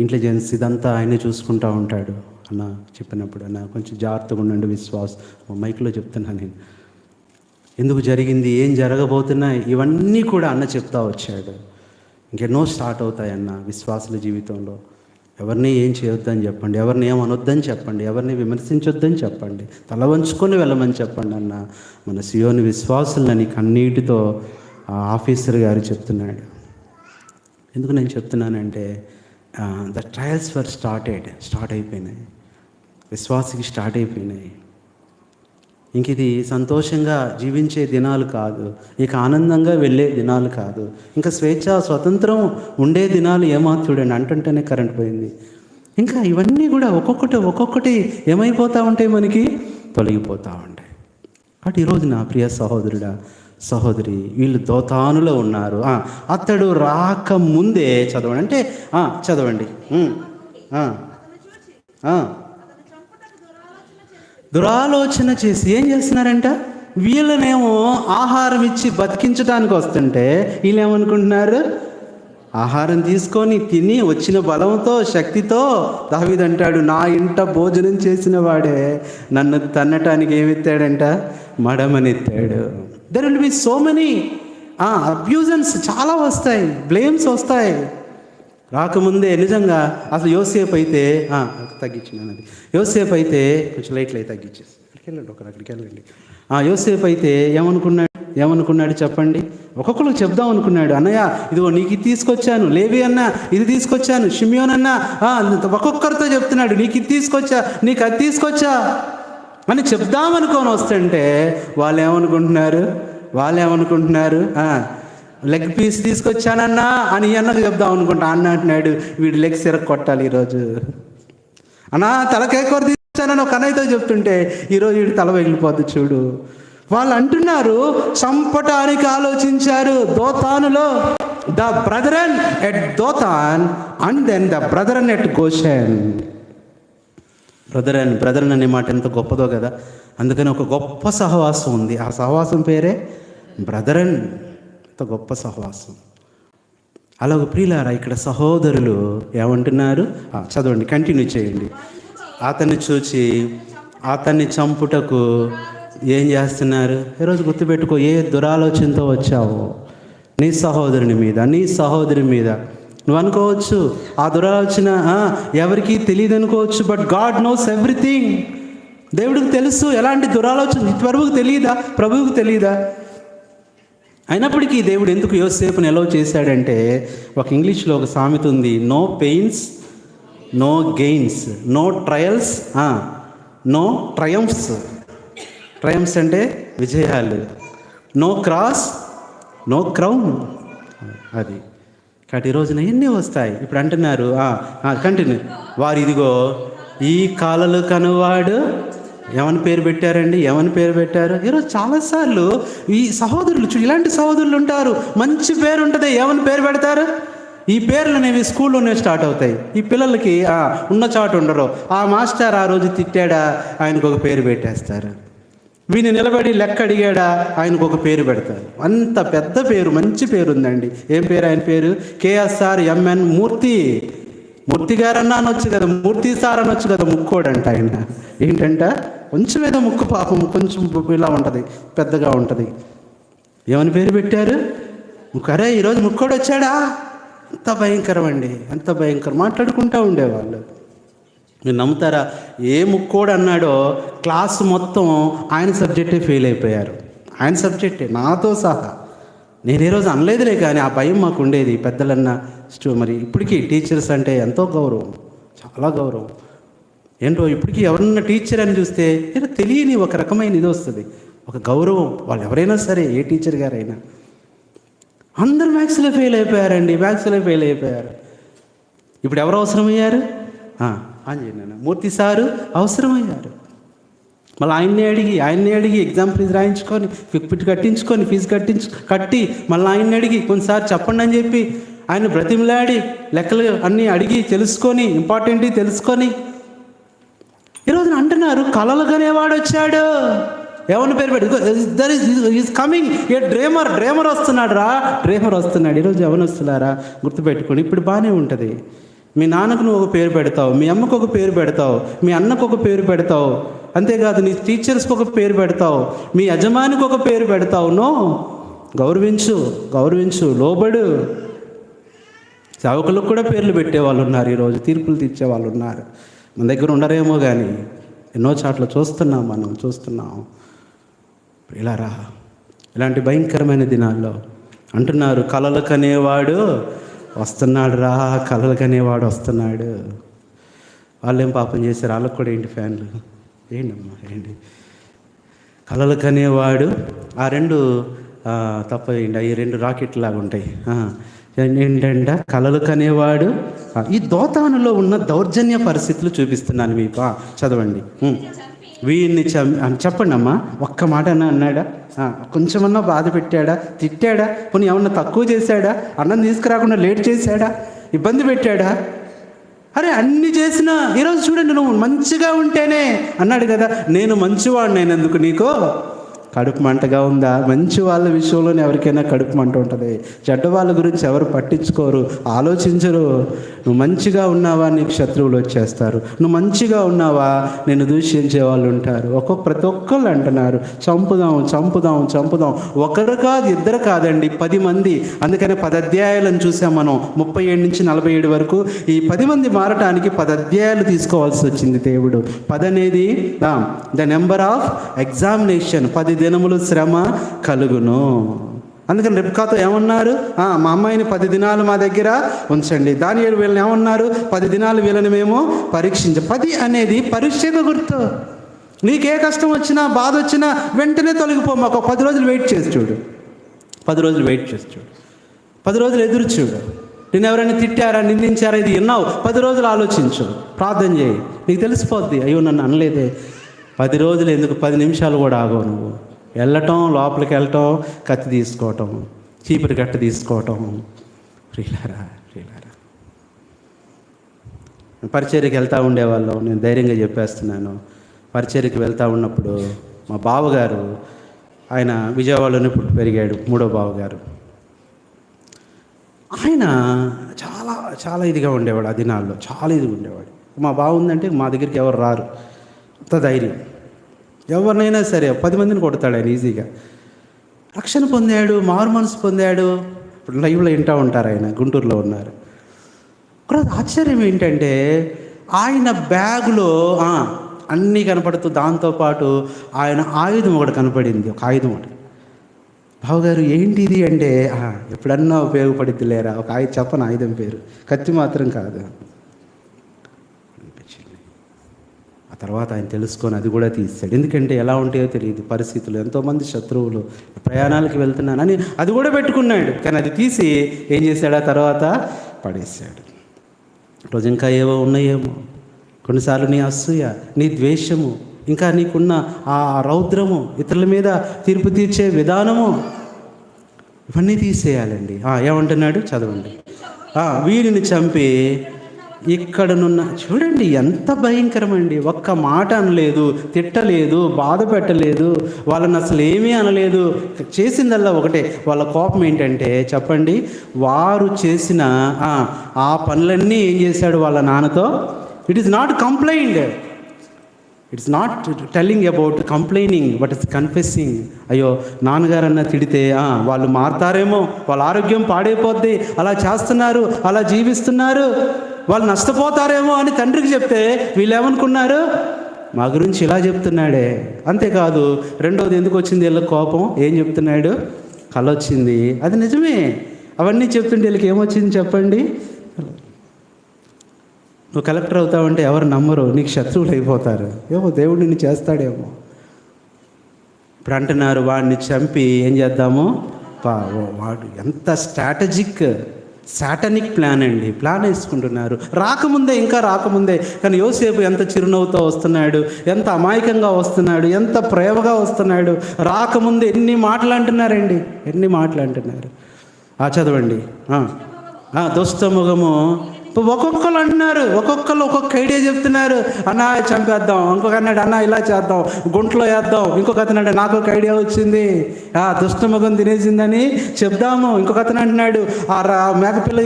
ఇంటెలిజెన్స్ ఇదంతా ఆయనే చూసుకుంటూ ఉంటాడు అన్న చెప్పినప్పుడు, అన్న కొంచెం జాగ్రత్తగా ఉండండి విశ్వాస్, మైక్లో చెప్తున్నాను నేను, ఎందుకు జరిగింది, ఏం జరగబోతున్నాయి, ఇవన్నీ కూడా అన్న చెప్తా వచ్చాడు. ఇంకెన్నో స్టార్ట్ అవుతాయన్న విశ్వాసుల జీవితంలో. ఎవరిని ఏం చేయొద్దని చెప్పండి, ఎవరిని ఏం అనొద్దని చెప్పండి, ఎవరిని విమర్శించొద్దని చెప్పండి, తల వంచుకొని వెళ్ళమని చెప్పండి అన్న మన సియోని విశ్వాసులని కన్నీటితో ఆ ఆఫీసర్ గారు చెప్తున్నాడు. ఎందుకు నేను చెప్తున్నానంటే ద ట్రయల్స్ వర్ స్టార్ట్ అయిపోయినాయి. విశ్వాసికి స్టార్ట్ అయిపోయినాయి. ఇంక ఇది సంతోషంగా జీవించే దినాలు కాదు, ఇక ఆనందంగా వెళ్ళే దినాలు కాదు, ఇంకా స్వేచ్ఛ స్వతంత్రం ఉండే దినాలు ఏమాత్రుడండి. అంటుంటేనే కరెంట్ పోయింది. ఇంకా ఇవన్నీ కూడా ఒక్కొక్కటి ఏమైపోతూ ఉంటాయి, మనకి తొలగిపోతూ ఉంటాయి. కాబట్టి ఈరోజు నా ప్రియ సహోదరుడా సహోదరి, వీళ్ళు దోతానులో ఉన్నారు. అతడు రాకముందే చదవండి అంటే చదవండి. దురాలోచన చేసి ఏం చేస్తున్నారంట, వీళ్ళనేమో ఆహారం ఇచ్చి బతికించడానికి వస్తుంటే వీళ్ళు ఏమనుకుంటున్నారు, ఆహారం తీసుకొని తిని వచ్చిన బలంతో శక్తితో దావీదు అంటాడు, నా ఇంట భోజనం చేసిన వాడే నన్ను తన్నటానికి ఏమెత్తాడంట, మడమనెత్తాడు. There will be so many abuses, చాలా వస్తాయి, బ్లేమ్స్ వస్తాయి. రాకముందే నిజంగా అసలు యోసేపు అయితే తగ్గించినాను, అది యోసేపు అయితే కొంచెం లైట్లు అయితే తగ్గించేసి అక్కడికి వెళ్ళండి. యోసేపు అయితే ఏమనుకున్నాడు చెప్పండి. ఒక్కొక్కరికి చెప్దాం అనుకున్నాడు, అన్నయ్య ఇదిగో నీకు ఇది తీసుకొచ్చాను, లేవి అన్న ఇది తీసుకొచ్చాను, షిమియోన్ అన్న ఒక్కొక్కరితో చెప్తున్నాడు, నీకు ఇది తీసుకొచ్చా, నీకు అది తీసుకొచ్చా అని చెప్దామనుకొని వస్తుంటే వాళ్ళు ఏమనుకుంటున్నారు లెగ్ పీస్ తీసుకొచ్చానన్నా అని అన్నది చెప్దాం అనుకుంటా. అంటున్నాడు వీడి లెగ్ సిరక్ కొట్టాలి ఈరోజు. అన్నా తలకేకూర తీసుకొచ్చానని ఒక అన్నయ్యతో చెప్తుంటే ఈరోజు వీడి తల పగిలిపోద్ది చూడు. వాళ్ళు అంటున్నారు, చంపటానికి ఆలోచించారు దోతానులో. The brethren at Dothan and then the brethren at Goshen. Brethren అనే మాట ఎంత గొప్పదో కదా. అందుకని ఒక గొప్ప సహవాసం ఉంది, ఆ సహవాసం పేరే బ్రదరన్. ఎంత గొప్ప సహవాసం. అలాగ ప్రియులారా, ఇక్కడ సహోదరులు ఏమంటున్నారు చదవండి, కంటిన్యూ చేయండి. అతన్ని చూచి అతన్ని చంపుటకు ఏం చేస్తున్నారు. ఈరోజు గుర్తుపెట్టుకో, ఏ దురాలోచనతో వచ్చావో నీ సహోదరుని మీద, నీ సహోదరి మీద నువ్వు అనుకోవచ్చు ఆ దురాలోచన ఎవరికి తెలియదు అనుకోవచ్చు, బట్ గాడ్ నోస్ ఎవ్రీథింగ్. దేవుడికి తెలుసు ఎలాంటి దురాలోచన ప్రభువుకు తెలియదా, ప్రభువుకు తెలియదా. అయినప్పటికీ దేవుడు ఎందుకు యోసేపుని ఎలో చేశాడంటే, ఒక ఇంగ్లీష్లో ఒక సామెత ఉంది, no pains no gains, no trials no triumphs. Triumphs అంటే విజయాలు, నో క్రాస్ నో క్రౌన్. అది కాబట్టి ఈ రోజున ఎన్ని వస్తాయి. ఇప్పుడు అంటున్నారు కంటిన్యూ, వారు ఇదిగో ఈ కాలలు కనువాడు ఏమని పేరు పెట్టారండి, ఏమని పేరు పెట్టారు. ఈరోజు చాలాసార్లు ఈ సహోదరులు ఇలాంటి సహోదరులు ఉంటారు, మంచి పేరు ఉంటుంది, ఏమని పేరు పెడతారు. ఈ పేర్లు అనేవి స్కూల్లోనే స్టార్ట్ అవుతాయి. ఈ పిల్లలకి ఉన్న చాటు ఉండరు. ఆ మాస్టర్ ఆ రోజు తిట్టాడా, ఆయనకు ఒక పేరు పెట్టేస్తారు. వీని నిలబడి లెక్క అడిగాడా, ఆయనకు ఒక పేరు పెడతారు. అంత పెద్ద పేరు, మంచి పేరు ఉందండి. ఏం పేరు ఆయన పేరు? కేఎస్ఆర్ ఎంఎన్ మూర్తి గారు అన్నా అనొచ్చు కదా, మూర్తి సార్ అనొచ్చు కదా. ముక్కోడంట ఆయన. ఏంటంట, కొంచెం ఏదో ముక్కు పాపం కొంచెం ఇలా ఉంటుంది, పెద్దగా ఉంటుంది. ఏమని పేరు పెట్టారు? అరే ఈరోజు ముక్కోడు వచ్చాడా. అంత భయంకరం అండి, అంత భయంకరం. మాట్లాడుకుంటూ ఉండేవాళ్ళు. మీరు నమ్ముతారా, ఏ ముక్కోడు అన్నాడో క్లాస్ మొత్తం ఆయన సబ్జెక్టే ఫెయిల్ అయిపోయారు. ఆయన సబ్జెక్టే నాతో సహా. నేను ఏ రోజు అనలేదులే, కానీ ఆ భయం మాకు ఉండేది. పెద్దలన్నా మరి ఇప్పటికీ టీచర్స్ అంటే ఎంతో గౌరవం, చాలా గౌరవం. ఏంటో ఇప్పటికీ ఎవరన్నా టీచర్ అని చూస్తే ఏదో తెలియని ఒక రకమైన ఇది వస్తుంది, ఒక గౌరవం. వాళ్ళు ఎవరైనా సరే, ఏ టీచర్ గారైనా. అందరూ మ్యాథ్స్లో ఫెయిల్ అయిపోయారండి, మ్యాథ్స్లో ఫెయిల్ అయిపోయారు. ఇప్పుడు ఎవరు అవసరమయ్యారు? ఆంజనేయ మూర్తి సారు అవసరమయ్యారు. మళ్ళీ ఆయన్నే అడిగి ఎగ్జామ్ ఫీజు రాయించుకొని, ఫిక్పిట్ కట్టించుకొని, ఫీజు కట్టి మళ్ళీ ఆయన్ని అడిగి కొన్నిసార్లు చెప్పండి అని చెప్పి ఆయన బ్రతిమలాడి లెక్కలు అన్నీ అడిగి తెలుసుకొని, ఇంపార్టెంట్ తెలుసుకొని ఈరోజున అంటున్నారు కలలు కనేవాడు వచ్చాడు. ఎవరిని పేరు పెట్టి ఈజ్ కమింగ్ ఏ డ్రేమర్ వస్తున్నాడు రా, డ్రేమర్ వస్తున్నాడు. ఈరోజు ఎవరు వస్తున్నారా గుర్తుపెట్టుకోండి. ఇప్పుడు బాగానే ఉంటుంది. మీ నాన్నకు నువ్వు ఒక పేరు పెడతావు, మీ అమ్మకు ఒక పేరు పెడతావు, మీ అన్నకు ఒక పేరు పెడతావు. అంతేకాదు నీ టీచర్స్కి ఒక పేరు పెడతావు, మీ యజమానికి ఒక పేరు పెడతావు. నో, గౌరవించు, లోబడు. సేవకులకు కూడా పేర్లు పెట్టేవాళ్ళు ఉన్నారు, ఈరోజు తీర్పులు తీర్చే వాళ్ళు ఉన్నారు. మన దగ్గర ఉండరేమో కానీ ఎన్నో చాట్ల మనం చూస్తున్నాం. ఇలారా ఇలాంటి భయంకరమైన దినాల్లో అంటున్నారు, కలలు కనేవాడు వస్తున్నాడు రా, కలలు కనేవాడు వస్తున్నాడు. వాళ్ళు ఏం పాపం చేశారు? వాళ్ళకు కూడా ఏంటి ఫ్యాన్లు? ఏంటమ్మా ఏంటి? కలలు కనేవాడు, ఆ రెండు తప్పేయండి, అవి రెండు రాకెట్ లాగా ఉంటాయి. ఏంటంట? కలలు కనేవాడు. ఈ దోతానులో ఉన్న దౌర్జన్య పరిస్థితులు చూపిస్తున్నాను మీకు. చదవండి. వీడిని చెప్పండి అమ్మా. ఒక్క మాట అన్నాడా? కొంచెమన్నా బాధ పెట్టాడా? తిట్టాడా? పోనీ ఏమన్నా తక్కువ చేశాడా? అన్నం తీసుకురాకుండా లేట్ చేశాడా? ఇబ్బంది పెట్టాడా? అరే అన్ని చేసినా ఈరోజు చూడండి, నువ్వు మంచిగా ఉంటేనే అన్నాడు కదా, నేను మంచివాడిని అయినందుకు నీకు కడుపు మంటగా ఉందా? మంచి వాళ్ళ విషయంలోనే ఎవరికైనా కడుపు మంట ఉంటుంది. చెడ్డ వాళ్ళ గురించి ఎవరు పట్టించుకోరు, ఆలోచించరు. నువ్వు మంచిగా ఉన్నావా, నీకు శత్రువులు వచ్చేస్తారు. నువ్వు మంచిగా ఉన్నావా, నేను దూషించే వాళ్ళు ఉంటారు. ప్రతి ఒక్కళ్ళు అంటున్నారు, చంపుదాం చంపుదాం చంపుదాం. ఒకరు కాదు, ఇద్దరు కాదండి, 10 మంది. అందుకనే 10 అధ్యాయాలను చూసాం మనం, 37 నుంచి 47 వరకు. ఈ 10 మంది మారటానికి 10 అధ్యాయాలు తీసుకోవాల్సి వచ్చింది దేవుడు. 10 అనేది ద నెంబర్ ఆఫ్ ఎగ్జామినేషన్. 10 దినములు శ్రమ కలుగును. అందుకని రెబ్కాతో ఏమన్నారు? మా అమ్మాయిని 10 దినాలు మా దగ్గర ఉంచండి. దానియేలు వీళ్ళని ఏమన్నారు? 10 దినాలు వీళ్ళని మేము పరీక్షించ. 10 అనేది పరీక్షకు గుర్తు. నీకే కష్టం వచ్చినా, బాధ వచ్చినా వెంటనే తొలగిపో. మాకు 10 రోజులు వెయిట్ చేసి చూడు. 10 రోజులు వెయిట్ చేసి చూడు. 10 రోజులు ఎదురు చూడు. నేను ఎవరైనా తిట్టారా, నిందించారా, ఇది విన్నావు, 10 రోజులు ఆలోచించు, ప్రార్థన చేయి, నీకు తెలిసిపోద్ది. అయ్యో నన్ను అనలేదే. 10 రోజులు ఎందుకు, 10 నిమిషాలు కూడా ఆగవు నువ్వు. వెళ్ళటం, లోపలికి వెళ్ళటం, కత్తి తీసుకోవటం, చీపురు కట్ట తీసుకోవటం. ప్రియులారా పరిచర్యకి వెళ్తూ ఉండేవాళ్ళం. నేను ధైర్యంగా చెప్పేస్తున్నాను. పరిచర్యకి వెళ్తూ ఉన్నప్పుడు మా బావగారు, ఆయన విజయవాడలోనే పుట్టి పెరిగాడు, 3వ బావగారు. ఆయన చాలా చాలా ఇదిగా ఉండేవాడు. ఆ దినాల్లో చాలా ఇదిగా ఉండేవాడు. మా బావ ఉందంటే మా దగ్గరికి ఎవరు రారు, అంత ధైర్యం. ఎవరినైనా సరే 10 మందిని కొడతాడు ఆయన ఈజీగా. రక్షణ పొందాడు, మారు మనసు పొందాడు. ఇప్పుడు లైవ్లో వింటూ ఉంటారు, ఆయన గుంటూరులో ఉన్నారు. ఒకరోజు ఆశ్చర్యం ఏంటంటే, ఆయన బ్యాగులో అన్నీ కనపడుతూ, దాంతోపాటు ఆయన ఆయుధం ఒకటి కనపడింది. ఒక ఆయుధం ఒకటి. బావగారు ఏంటిది అంటే, ఎప్పుడన్నా ఉపయోగపడిద్ది లేరా, ఒక ఆయుధం చెప్పను, ఆయుధం పేరు, కత్తి మాత్రం కాదు. ఆ తర్వాత ఆయన తెలుసుకొని అది కూడా తీసాడు. ఎందుకంటే ఎలా ఉంటాయో తెలియదు పరిస్థితులు, ఎంతోమంది శత్రువులు, ప్రయాణాలకు వెళ్తున్నానని అది కూడా పెట్టుకున్నాడు. కానీ అది తీసి ఏం చేశాడు? ఆ తర్వాత పడేశాడు. రోజు ఇంకా ఏవో ఉన్నాయేమో, కొన్నిసార్లు నీ అసూయ, నీ ద్వేషము, ఇంకా నీకున్న ఆ రౌద్రము, ఇతరుల మీద తీర్పు తీర్చే విధానము, ఇవన్నీ తీసేయాలండి. ఏమంటున్నాడు? చదవండి. వీరిని చంపి ఇక్కడనున్న, చూడండి ఎంత భయంకరమండి. ఒక్క మాట అనలేదు, తిట్టలేదు, బాధ పెట్టలేదు, వాళ్ళని అసలు ఏమీ అనలేదు. చేసిందల్లా ఒకటే. వాళ్ళ కోపం ఏంటంటే చెప్పండి, వారు చేసిన ఆ పనులన్నీ ఏం చేశాడు వాళ్ళ నాన్నతో? It is not complaint, it's not telling about complaining, but it's confessing. అయ్యో నాన్నగారన్న తిడితే వాళ్ళు మారుతారేమో, వాళ్ళ ఆరోగ్యం పాడైపోద్ది, అలా చేస్తున్నారు, అలా జీవిస్తున్నారు, వాళ్ళు నష్టపోతారేమో అని తండ్రికి చెప్తే వీళ్ళు ఏమనుకున్నారు? మా గురించి ఇలా చెప్తున్నాడే. అంతేకాదు, రెండోది ఎందుకు వచ్చింది వీళ్ళకి కోపం? ఏం చెప్తున్నాడు? కళ వచ్చింది. అది నిజమే. అవన్నీ చెప్తుంటే వీళ్ళకి ఏమొచ్చింది చెప్పండి? నువ్వు కలెక్టర్ అవుతావంటే ఎవరు నమ్మరు, నీకు శత్రువులు అయిపోతారు. ఏమో దేవుడు నిన్ను చేస్తాడేమో. ఇప్పుడు అంటున్నారు వాడిని చంపి ఏం చేద్దాము? వాడు ఎంత సాటనిక్ ప్లాన్ అండి. ప్లాన్ వేసుకుంటున్నారు రాకముందే, ఇంకా రాకముందే. కానీ యోసేపు ఎంత చిరునవ్వుతో వస్తున్నాడు, ఎంత అమాయకంగా వస్తున్నాడు, ఎంత ప్రేమగా వస్తున్నాడు. రాకముందే ఎన్ని మాటలు అంటున్నారండి, ఎన్ని మాటలు అంటున్నారు. చదవండి. దుష్టముఖము. ఒక్కొక్కరు అంటున్నారు, ఒక్కొక్కరు ఒక్కొక్క ఐడియా చెప్తున్నారు. అన్నా చంపేద్దాం, ఇంకొక అన్నాడు అన్న ఇలా చేద్దాం, గుంటలో వేద్దాం, ఇంకొక అతను నాకు ఒక ఐడియా వచ్చింది, దుష్టముఖం తినేసిందని చెప్దాము. ఇంకొక అతను అంటున్నాడు మేకపిల్ల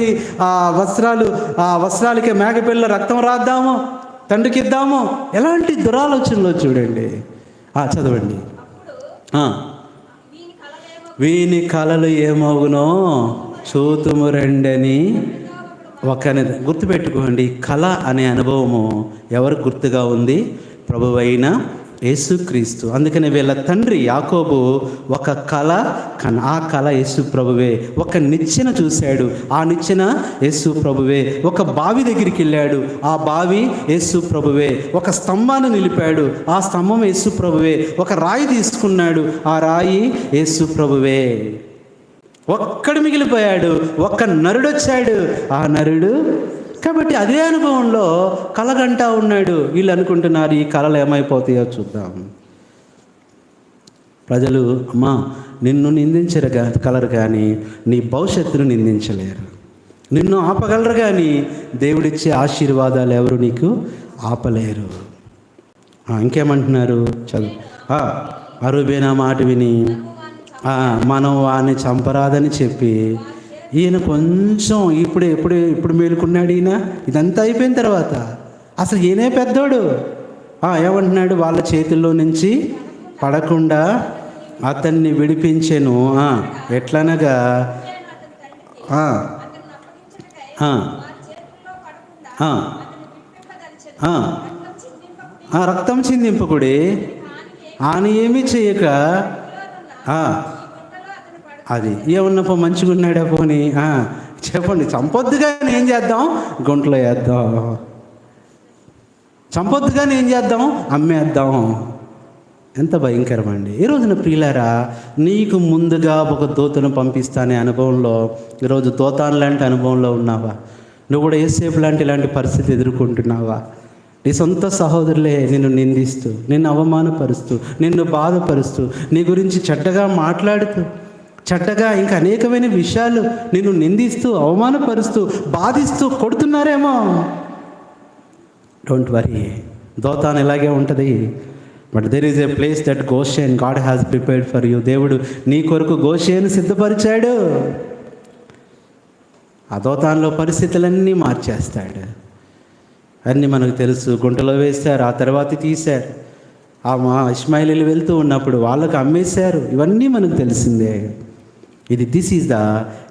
వస్త్రాలకి మేకపిల్ల రక్తం రాద్దాము, తండ్రికి ఇద్దాము. ఎలాంటి దురాలోచనలో చూడండి. చదవండి. వీని కలలు ఏమవునో చూతుము రండని గుర్తుపెట్టుకోండి, కళ అనే అనుభవము ఎవరికి గుర్తుగా ఉంది? ప్రభువైన యేసుక్రీస్తు. అందుకని వీళ్ళ తండ్రి యాకోబు ఒక కళ ఆ కళ యేసు ప్రభువే. ఒక నిచ్చెన చూశాడు, ఆ నిచ్చెన యేసు ప్రభువే. ఒక బావి దగ్గరికి వెళ్ళాడు, ఆ బావి యేసు ప్రభువే. ఒక స్తంభాన్ని నిలిపాడు, ఆ స్తంభం యేసు ప్రభువే. ఒక రాయి తీసుకున్నాడు, ఆ రాయి యేసు ప్రభువే. ఒక్కడు మిగిలిపోయాడు, ఒక్క నరుడు వచ్చాడు, ఆ నరుడు. కాబట్టి అదే అనుభవంలో కలగంటా ఉన్నాడు. వీళ్ళు అనుకుంటున్నారు ఈ కళలు ఏమైపోతాయో చూద్దాం. ప్రజలు అమ్మా నిన్ను కలరు కానీ నీ భవిష్యత్తును నిందించలేరు. నిన్ను ఆపగలరు కానీ దేవుడిచ్చే ఆశీర్వాదాలు ఎవరు నీకు ఆపలేరు. ఇంకేమంటున్నారు? చదువు. అరుబేనా మాట విని మనం వాడిని చంపరాదని చెప్పి ఈయన కొంచెం ఇప్పుడు మేలుకున్నాడు. ఈయన ఇదంతా అయిపోయిన తర్వాత అసలు ఈయనే పెద్దోడు. ఏమంటున్నాడు? వాళ్ళ చేతుల్లో నుంచి పడకుండా అతన్ని విడిపించెను. ఎట్లనగా రక్తం చిందింపకుడి, ఆయన ఏమీ చేయక అది ఏమన్నా మంచిగా ఉన్నాడా పోనీ చెప్పండి. చంపొద్దుగానే ఏం చేద్దాం? గుంటలో వేద్దాం. చంపొద్దుగానే ఏం చేద్దాం? అమ్మేద్దాం. ఎంత భయంకరమండి. ఈ రోజున ప్రియులారా, నీకు ముందుగా ఒక దూతను పంపిస్తానే అనుభవంలో ఈరోజు దోతాన్ లాంటి అనుభవంలో ఉన్నావా? నువ్వు కూడా యేసేపు ఇలాంటి పరిస్థితి ఎదుర్కొంటున్నావా? నీ సొంత సహోదరులే నిన్ను నిందిస్తూ, నిన్ను అవమానపరుస్తూ, నిన్ను బాధపరుస్తూ, నీ గురించి చెడ్డగా మాట్లాడుతూ, చెడ్డగా ఇంకా అనేకమైన విషయాలు నిన్ను నిందిస్తూ, అవమానపరుస్తూ, బాధిస్తూ కొడుతున్నారేమో. డోంట్ వరీ, దోతాన్ ఇలాగే ఉంటుంది. But there is a place that Goshen God has prepared for you. దేవుడు నీ కొరకు గోషేను సిద్ధపరిచాడు. ఆ దోతాన్లో పరిస్థితులన్నీ మార్చేస్తాడు. అన్నీ మనకు తెలుసు. గుంటలో వేశారు, ఆ తర్వాత తీశారు. మా ఇష్మాయిలీలు వెళ్తూ ఉన్నప్పుడు వాళ్ళకు అమ్మేశారు. ఇవన్నీ మనకు తెలిసిందే. This is the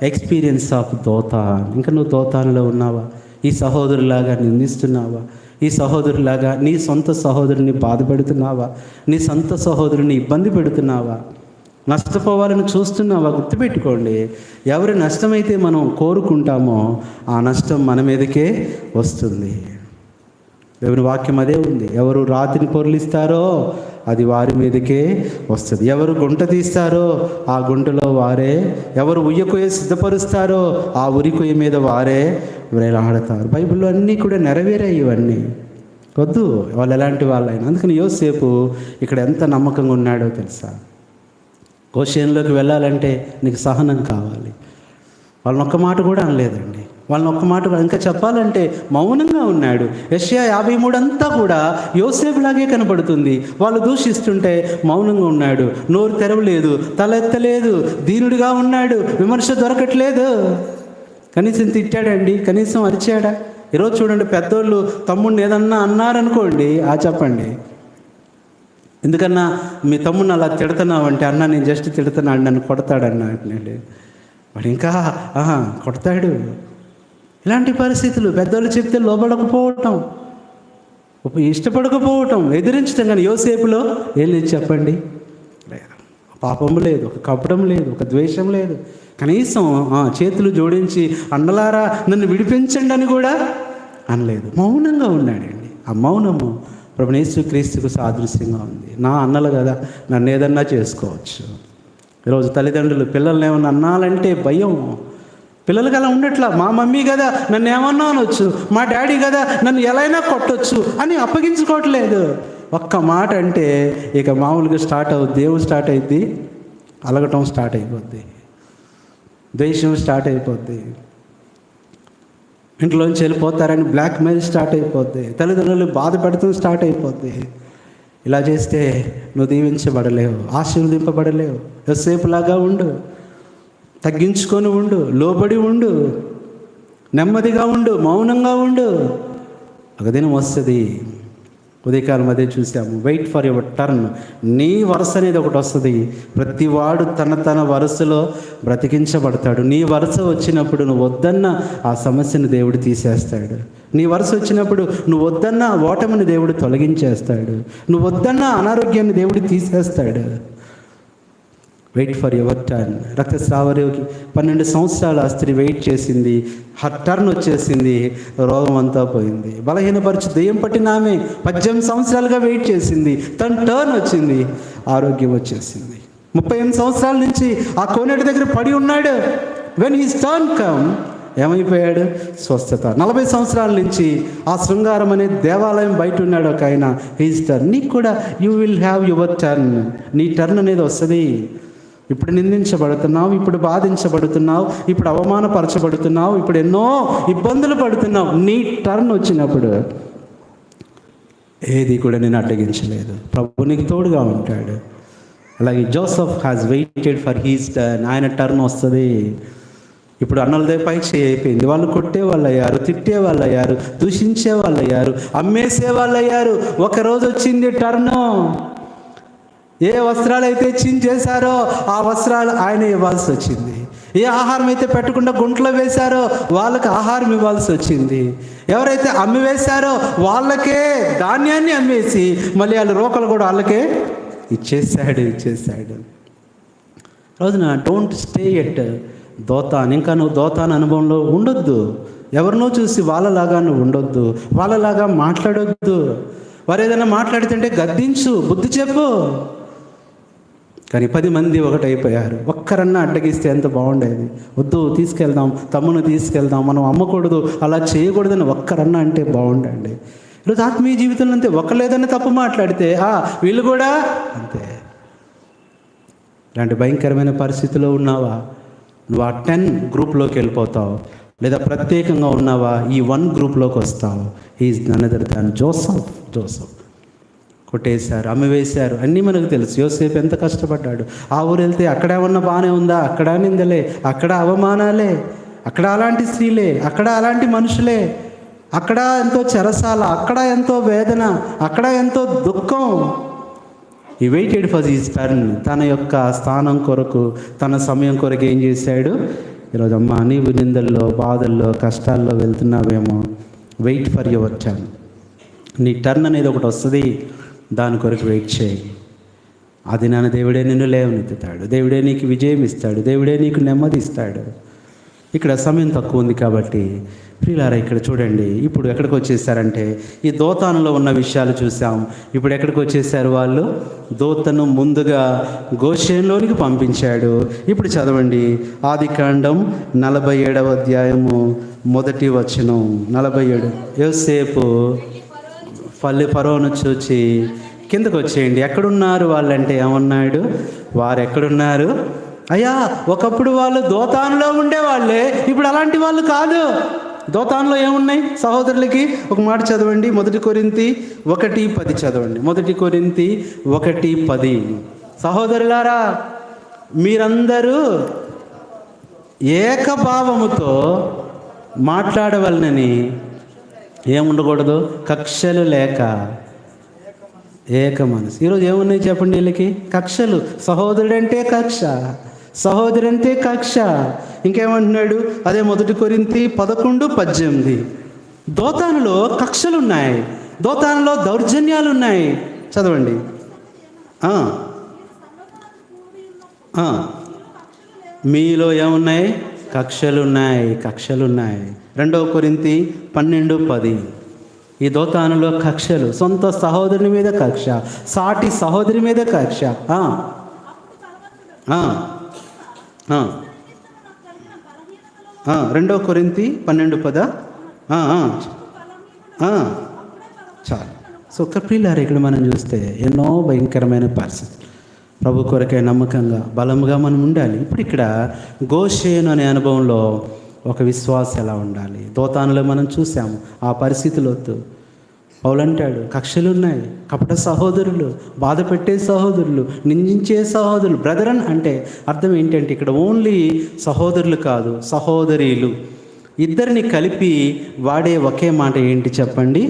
experience of Dothan. ఇంకా నువ్వు దోతాన్లో ఉన్నావా? ఈ సహోదరులాగా నిందిస్తున్నావా? ఈ సహోదరులాగా నీ సొంత సహోదరుని బాధపెడుతున్నావా? నీ సొంత సహోదరుని ఇబ్బంది పెడుతున్నావా? నష్టపోవాలని చూస్తున్నావా? గుర్తుపెట్టుకోండి, ఎవరి నష్టమైతే మనం కోరుకుంటామో ఆ నష్టం మన మీదకే వస్తుంది. దేవుని వాక్యం అదే ఉంది. ఎవరు రాతిని పొర్లిస్తారో అది వారి మీదకే వస్తుంది. ఎవరు గుంట తీస్తారో ఆ గుంటలో వారే, ఎవరు ఉయ్యకొయ్య సిద్ధపరుస్తారో ఆ ఉరికొయ్య మీద వారే వేలాడతారు. బైబిల్లో అన్నీ కూడా నెరవేరాయి. ఇవన్నీ వద్దు, వాళ్ళు ఎలాంటి వాళ్ళైనా. అందుకని యోసేపు ఇక్కడ ఎంత నమ్మకంగా ఉన్నాడో తెలుసా? గోషేనులోకి వెళ్ళాలంటే నీకు సహనం కావాలి. వాళ్ళని ఒక్క మాట కూడా అనలేదండి. వాళ్ళని ఒక్క మాట ఇంకా చెప్పాలంటే మౌనంగా ఉన్నాడు. యెషయా 53 అంతా కూడా యోసేపులాగే కనబడుతుంది. వాళ్ళు దూషిస్తుంటే మౌనంగా ఉన్నాడు. నోరు తెరవలేదు, తల ఎత్తలేదు, దీనుడిగా ఉన్నాడు. విమర్శ దొరకట్లేదు. కనీసం తిట్టాడండి? కనీసం అరిచాడా? ఈరోజు చూడండి, పెద్దోళ్ళు తమ్ముడిని ఏదన్నా అన్నారనుకోండి, చెప్పండి, ఎందుకన్నా మీ తమ్ముడిని అలా తిడుతున్నావంటే, అన్న నేను జస్ట్ తిడుతున్నాడు, నన్ను కొడతాడన్నా అంటే వాడు ఇంకా కొడతాడు. ఇలాంటి పరిస్థితులు. పెద్దోళ్ళు చెప్తే లోబడకపోవటం, ఇష్టపడకపోవటం, ఎదిరించటం. కానీ యోసేపులో ఏం లేదు చెప్పండి? పాపం లేదు, ఒక కపటం లేదు, ఒక ద్వేషం లేదు. కనీసం చేతులు జోడించి అన్నలారా నన్ను విడిపించండి అని కూడా అనలేదు. మౌనంగా ఉన్నాడండి. ఆ మౌనము ప్రభువైన యేసుక్రీస్తుకు సాదృశ్యంగా ఉంది. నా అన్నలు కదా, నన్ను ఏదన్నా చేసుకోవచ్చు. ఈరోజు తల్లిదండ్రులు పిల్లల్ని ఏమన్నా అన్నాలంటే భయం. పిల్లలకి అలా ఉండట్లా. మా మమ్మీ కదా నన్ను ఏమన్నా అనొచ్చు, మా డాడీ కదా నన్ను ఎలా అయినా కొట్టొచ్చు అని అప్పగించుకోవట్లేదు. ఒక్క మాట అంటే ఇక మామూలుగా స్టార్ట్ అవుద్ది. దేవుడు స్టార్ట్ అయింది, అలగటం స్టార్ట్ అయిపోద్ది, ద్వేషం స్టార్ట్ అయిపోద్ది, ఇంట్లోంచి వెళ్ళిపోతారని బ్లాక్మెయిల్ స్టార్ట్ అయిపోద్ది, తల్లిదండ్రులు బాధ పెడతాం స్టార్ట్ అయిపోద్ది. ఇలా చేస్తే నువ్వు దీవించబడలేవు, ఆశీర్వదింపబడలేవు. యోసేపులాగా ఉండు, తగ్గించుకొని ఉండు, లోబడి ఉండు, నెమ్మదిగా ఉండు, మౌనంగా ఉండు. ఒక దినం వస్తుంది, ఉదయకాలం అదే చూసాము. Wait for your turn. నీ వరుస అనేది ఒకటి వస్తుంది. ప్రతివాడు తన వరుసలో బ్రతికించబడతాడు. నీ వరుస వచ్చినప్పుడు నువ్వు వద్దన్న ఆ సమస్యను దేవుడు తీసేస్తాడు. నీ వరుస వచ్చినప్పుడు నువ్వు వద్దన్న ఓటమిని దేవుడు తొలగించేస్తాడు. నువ్వు వద్దన్న అనారోగ్యాన్ని దేవుడు తీసేస్తాడు. Wait for your turn. రక్తస్రావరోగి 12 సంవత్సరాలు ఆ స్త్రీ వెయిట్ చేసింది. హర్ టర్న్ వచ్చేసింది, రోగం అంతా పోయింది. బలహీనపరిచి దెయ్యం పట్టిన ఆమె 18 సంవత్సరాలుగా వెయిట్ చేసింది. తన టర్న్ వచ్చింది, ఆరోగ్యం వచ్చేసింది. 38 సంవత్సరాల నుంచి ఆ కోనేటి దగ్గర పడి ఉన్నాడు. వెన్ హిస్ టర్న్ కమ్, ఏమైపోయాడు? స్వస్థత. 40 సంవత్సరాల నుంచి ఆ శృంగారం అనే దేవాలయం బయట ఉన్నాడు ఒక ఆయన. His turn. నీకు కూడా you will have your turn. నీ టర్న్ అనేది వస్తుంది. ఇప్పుడు నిందించబడుతున్నావు, ఇప్పుడు బాధించబడుతున్నావు, ఇప్పుడు అవమానపరచబడుతున్నావు, ఇప్పుడు ఎన్నో ఇబ్బందులు పడుతున్నావు. నీ టర్న్ వచ్చినప్పుడు ఏది కూడా నేను అడ్డగించలేదు. ప్రభు నీకు తోడుగా ఉంటాడు. అలాగే Joseph has waited for his turn. ఆయన టర్న్ వస్తుంది. ఇప్పుడు అన్నలదే పై అయిపోయింది. వాళ్ళు కొట్టే వాళ్ళు అయ్యారు, తిట్టే వాళ్ళు అయ్యారు, దూషించే వాళ్ళు అయ్యారు, అమ్మేసే వాళ్ళు అయ్యారు. ఒకరోజు వచ్చింది టర్ను. ఏ వస్త్రాలు అయితే చించేశారో ఆ వస్త్రాలు ఆయన ఇవ్వాల్సి వచ్చింది. ఏ ఆహారం అయితే పెట్టకుండా గుంట్లో వేశారో వాళ్ళకి ఆహారం ఇవ్వాల్సి వచ్చింది. ఎవరైతే అమ్మి వేశారో వాళ్ళకే ధాన్యాన్ని అమ్మేసి మళ్ళీ వాళ్ళ రోకలు కూడా వాళ్ళకే ఇచ్చేసాడు. రోజున డోంట్ స్టే ఎట్ దోతాన్. ఇంకా నువ్వు దోతాన్ అనుభవంలో ఉండొద్దు. ఎవరినో చూసి వాళ్ళలాగా నువ్వు ఉండొద్దు, వాళ్ళలాగా మాట్లాడొద్దు. వారు ఏదైనా మాట్లాడుతుంటే గద్దించు, బుద్ధి చెప్పు. కానీ 10 మంది ఒకటైపోయారు. ఒక్కరన్నా అడ్డగిస్తే ఎంత బాగుండేది. వద్దు, తీసుకెళ్దాం, తమ్మును తీసుకెళ్దాం, మనం అమ్మకూడదు, అలా చేయకూడదని ఒక్కరన్నా అంటే బాగుండండి. ఈరోజు ఆత్మీయ జీవితంలో అంతే. ఒకళ్ళేదన్నా తప్పు మాట్లాడితే వీళ్ళు కూడా అంతే. ఇలాంటి భయంకరమైన పరిస్థితిలో ఉన్నావా? నువ్వు ఆ 10 గ్రూప్లోకి వెళ్ళిపోతావు, లేదా ప్రత్యేకంగా ఉన్నావా ఈ 1 గ్రూప్లోకి వస్తావు. Is none other than Joseph. కొట్టేశారు, అమ్మివేశారు, అన్నీ మనకు తెలుసు. యోసేపు ఎంత కష్టపడ్డాడు. ఆ ఊరు వెళ్తే అక్కడ ఏమన్నా బాగానే ఉందా? అక్కడ నిందలే, అక్కడ అవమానాలే, అక్కడ అలాంటి స్త్రీలే, అక్కడ అలాంటి మనుషులే, అక్కడ ఎంతో చెరసాల, అక్కడ ఎంతో వేదన, అక్కడ ఎంతో దుఃఖం. ఈ వెయిటెడ్ ఫర్ హిస్ టర్న్. తన యొక్క స్థానం కొరకు, తన సమయం కొరకు ఏం చేశాడు? ఈరోజు అమ్మ నీవు నిందల్లో, బాధల్లో, కష్టాల్లో వెళ్తున్నావేమో. Wait for your turn. నీ టర్న్ అనేది ఒకటి వస్తుంది, దాని కొరకు వెయిట్ చేయి. అది నాన్న దేవుడే నిన్ను లేవనెత్తుతాడు, దేవుడే నీకు విజయం ఇస్తాడు, దేవుడే నీకు నెమ్మది ఇస్తాడు. ఇక్కడ సమయం తక్కువ ఉంది కాబట్టి ప్రియులారా ఇక్కడ చూడండి. ఇప్పుడు ఎక్కడికి వచ్చేసారంటే ఈ దోతానులో ఉన్న విషయాలు చూసాం. ఇప్పుడు ఎక్కడికి వచ్చేసారు వాళ్ళు? దోతను ముందుగా గోషేనులోనికి పంపించాడు. ఇప్పుడు చదవండి ఆదికాండం 47వ అధ్యాయము 1వ వచనం. 47. యోసేపు ఫరోను చూచి కిందకు వచ్చేయండి. ఎక్కడున్నారు వాళ్ళంటే ఏమన్నాడు? వారు ఎక్కడున్నారు? అయ్యా, ఒకప్పుడు వాళ్ళు దోతానులో ఉండేవాళ్ళే, ఇప్పుడు అలాంటి వాళ్ళు కాదు. దోతానులో ఏమున్నాయి? సహోదరులకి ఒక మాట చదవండి. 1 కొరింథీ 1:10 చదవండి. 1 కొరింథీ 1:10. సహోదరులారా, మీరందరూ ఏకభావముతో మాట్లాడవలనని ఏముండకూడదు? కక్షలు లేక ఏక మనసు. ఈరోజు ఏమున్నాయి చెప్పండి వీళ్ళకి? కక్షలు. సహోదరుడంటే కక్ష, సహోదరంటే కక్ష. ఇంకేమంటున్నాడు? అదే 1 కొరింథీ 11:18. దోతానులో కక్షలు ఉన్నాయి, దోతానులో దౌర్జన్యాలు ఉన్నాయి. చదవండి. మీలో ఏమున్నాయి? కక్షలున్నాయి. 2 కొరింథీ 12:10. ఈ దోతానులో కక్షలు. సొంత సహోదరుని మీద కక్ష, సాటి సహోదరి మీద కక్ష. 2 కొరింథీ 12:10. చాలు. సో ప్రియులారా, ఇక్కడ మనం చూస్తే ఎన్నో భయంకరమైన పరిస్థితి. ప్రభు కొరకే నమ్మకంగా, బలంగా మనం ఉండాలి. ఇప్పుడు ఇక్కడ గోషేను అనే అనుభవంలో ఒక విశ్వాసం ఎలా ఉండాలి? దోతానులో మనం చూసాము ఆ పరిస్థితులు వద్దు. పౌలంటాడు కక్షలు ఉన్నాయి, కపట సహోదరులు, బాధ పెట్టే సహోదరులు, నిందించే సహోదరులు. బ్రదరన్ అంటే అర్థం ఏంటంటే ఇక్కడ ఓన్లీ సహోదరులు కాదు, సహోదరీలు. ఇద్దరిని కలిపి వాడే ఒకే మాట ఏంటి చెప్పండి?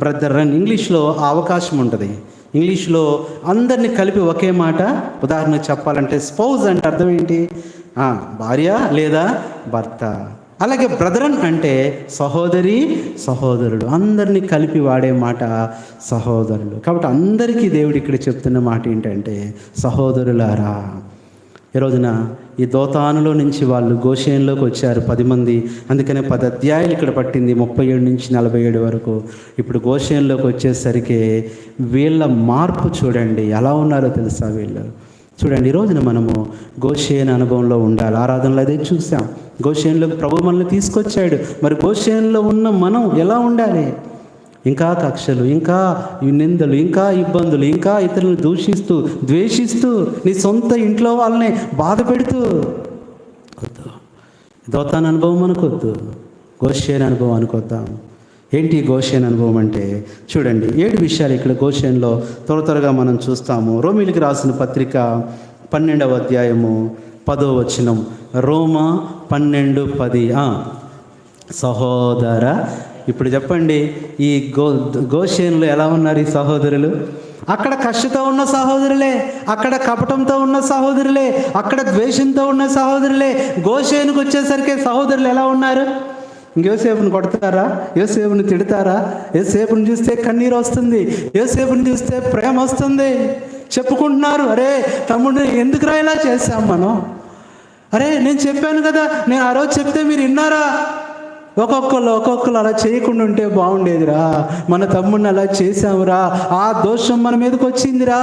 బ్రదరన్ ఇంగ్లీష్లో ఆ అవకాశం ఉంటుంది. ఇంగ్లీష్లో అందరినీ కలిపి ఒకే మాట, ఉదాహరణకు చెప్పాలంటే స్పౌజ్ అంటే అర్థం ఏంటి? భార్య లేదా భర్త. అలాగే బ్రదరన్ అంటే సహోదరి సహోదరుడు, అందరినీ కలిపి వాడే మాట సహోదరులు. కాబట్టి అందరికీ దేవుడు ఇక్కడ చెప్తున్న మాట ఏంటంటే సహోదరులారా. ఈ రోజున ఈ దోతానులో నుంచి వాళ్ళు గోషేన్లోకి వచ్చారు 10 మంది. అందుకనే 10 అధ్యాయాలు ఇక్కడ పట్టింది, 37 నుంచి 47 వరకు. ఇప్పుడు గోషేన్లోకి వచ్చేసరికి వీళ్ళ మార్పు చూడండి, ఎలా ఉన్నారో తెలుసా వీళ్ళు. చూడండి, ఈ రోజున మనము గోషేన్ అనుభవంలో ఉండాలి. ఆరాధనలో అదే చూసాం, గోషేన్లోకి ప్రభు మనల్ని తీసుకొచ్చాడు. మరి గోషేన్లో ఉన్న మనం ఎలా ఉండాలి? ఇంకా కక్షలు, ఇంకా నిందలు, ఇంకా ఇబ్బందులు, ఇంకా ఇతరులను దూషిస్తూ ద్వేషిస్తూ నీ సొంత ఇంట్లో వాళ్ళని బాధ పెడుతూ వద్దు. దోతాన్ అనుభవం అనుకోవద్దు, గోషేన్ అనుభవం అనుకోద్దాం. ఏంటి గోషేన్ అనుభవం అంటే? చూడండి, 7 విషయాలు ఇక్కడ గోషేన్లో త్వరగా మనం చూస్తాము. రోమీయులకు రాసిన పత్రిక 12వ అధ్యాయము 10వ వచనం. రోమా 12:10. సహోదర, ఇప్పుడు చెప్పండి, ఈ గోషేన్లో ఎలా ఉన్నారు ఈ సహోదరులు? అక్కడ కష్టతో ఉన్న సహోదరులే, అక్కడ కపటంతో ఉన్న సహోదరులే, అక్కడ ద్వేషంతో ఉన్న సహోదరులే. గోషేనుకు వచ్చేసరికి సహోదరులు ఎలా ఉన్నారు? యోసేపుని కొడతారా? యోసేపుని తిడతారా? యోసేపుని చూస్తే కన్నీరు వస్తుంది, యోసేపుని చూస్తే ప్రేమ వస్తుంది. చెప్పుకుంటున్నారు, అరే తమ్ముడిని ఎందుకురా ఇలా చేశాం మనం? అరే నేను చెప్పాను కదా, నేను ఆ రోజు చెప్తే మీరు విన్నారా? ఒక్కొక్కరు అలా చేయకుండా ఉంటే బాగుండేదిరా, మన తమ్ముడిని అలా చేశామురా, ఆ దోషం మన మీదకి వచ్చిందిరా.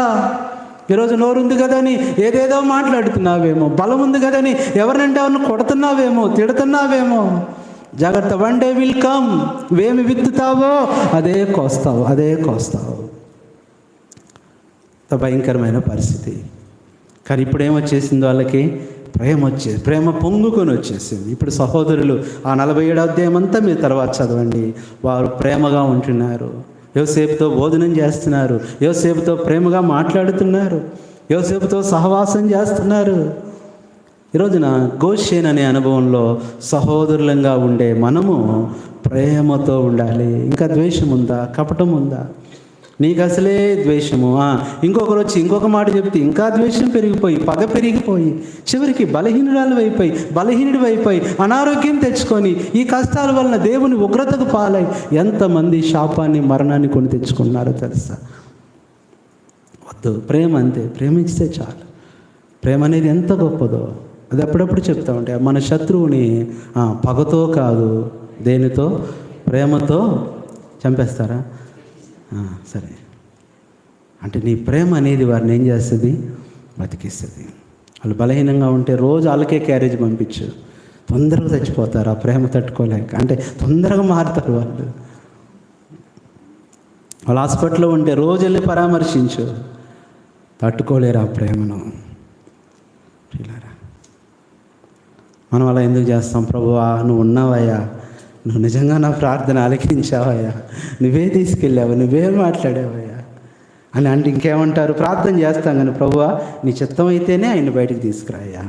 ఈరోజు నోరుంది కదని ఏదేదో మాట్లాడుతున్నావేమో, బలం ఉంది కదని ఎవరినంటే ఎవరిని కొడుతున్నావేమో, తిడుతున్నావేమో. జాగ్రత్త, వన్ డే విల్ కమ్, ఏమి విత్తుతావో అదే కోస్తావు, అదే కోస్తావు. భయంకరమైన పరిస్థితి. కానీ ఇప్పుడు ఏమొచ్చేసింది వాళ్ళకి? ప్రేమ పొంగుకొని వచ్చేసింది. ఇప్పుడు సహోదరులు ఆ 47వ అధ్యాయం అంతా మీరు తర్వాత చదవండి. వారు ప్రేమగా ఉంటున్నారు, యోసేపుతో భోజనం చేస్తున్నారు, యోసేపుతో ప్రేమగా మాట్లాడుతున్నారు, యోసేపుతో సహవాసం చేస్తున్నారు. ఈరోజున గోషేన్ అనే అనుభవంలో సహోదరులంగా ఉండే మనము ప్రేమతో ఉండాలి. ఇంకా ద్వేషం ఉందా? కపటం ఉందా? నీకు అసలే ద్వేషము, ఇంకొకరు వచ్చి ఇంకొక మాట చెప్తే ఇంకా ద్వేషం పెరిగిపోయి, పగ పెరిగిపోయి, చివరికి బలహీనుడి అయిపోయి అనారోగ్యం తెచ్చుకొని ఈ కష్టాల వలన దేవుని ఉగ్రతకు పాలై ఎంతమంది శాపాన్ని మరణాన్ని కొని తెచ్చుకున్నారో తెలుసా? వద్దు. ప్రేమ అంతే, ప్రేమించితే చాలు. ప్రేమ అనేది ఎంత గొప్పదో అది అప్పుడప్పుడు చెప్తా ఉంటే, మన శత్రువుని పగతో కాదు దేనితో? ప్రేమతో చంపేస్తారా? సరే, అంటే నీ ప్రేమ అనేది వారిని ఏం చేస్తుంది? బతికిస్తుంది. వాళ్ళు బలహీనంగా ఉంటే రోజు వాళ్ళకే క్యారేజ్ పంపించు, తొందరగా చచ్చిపోతారు ఆ ప్రేమ తట్టుకోలేక. అంటే తొందరగా మారుతారు వాళ్ళు. వాళ్ళు హాస్పిటల్లో ఉంటే రోజు వెళ్ళి పరామర్శించు, తట్టుకోలేరు ఆ ప్రేమను. మనం అలా ఎందుకు చేస్తాం? ప్రభువా నువ్వు ఉన్నావయ్యా, నువ్వు నిజంగా నా ప్రార్థన ఆలకించావయ్యా, నువ్వే తీసుకెళ్ళావు, నువ్వే మాట్లాడావయ్యా అని అంటే ఇంకేమంటారు? ప్రార్థన చేస్తాం కానీ ప్రభువా నీ చిత్తం అయితేనే ఆయన బయటికి తీసుకురాయ్యా,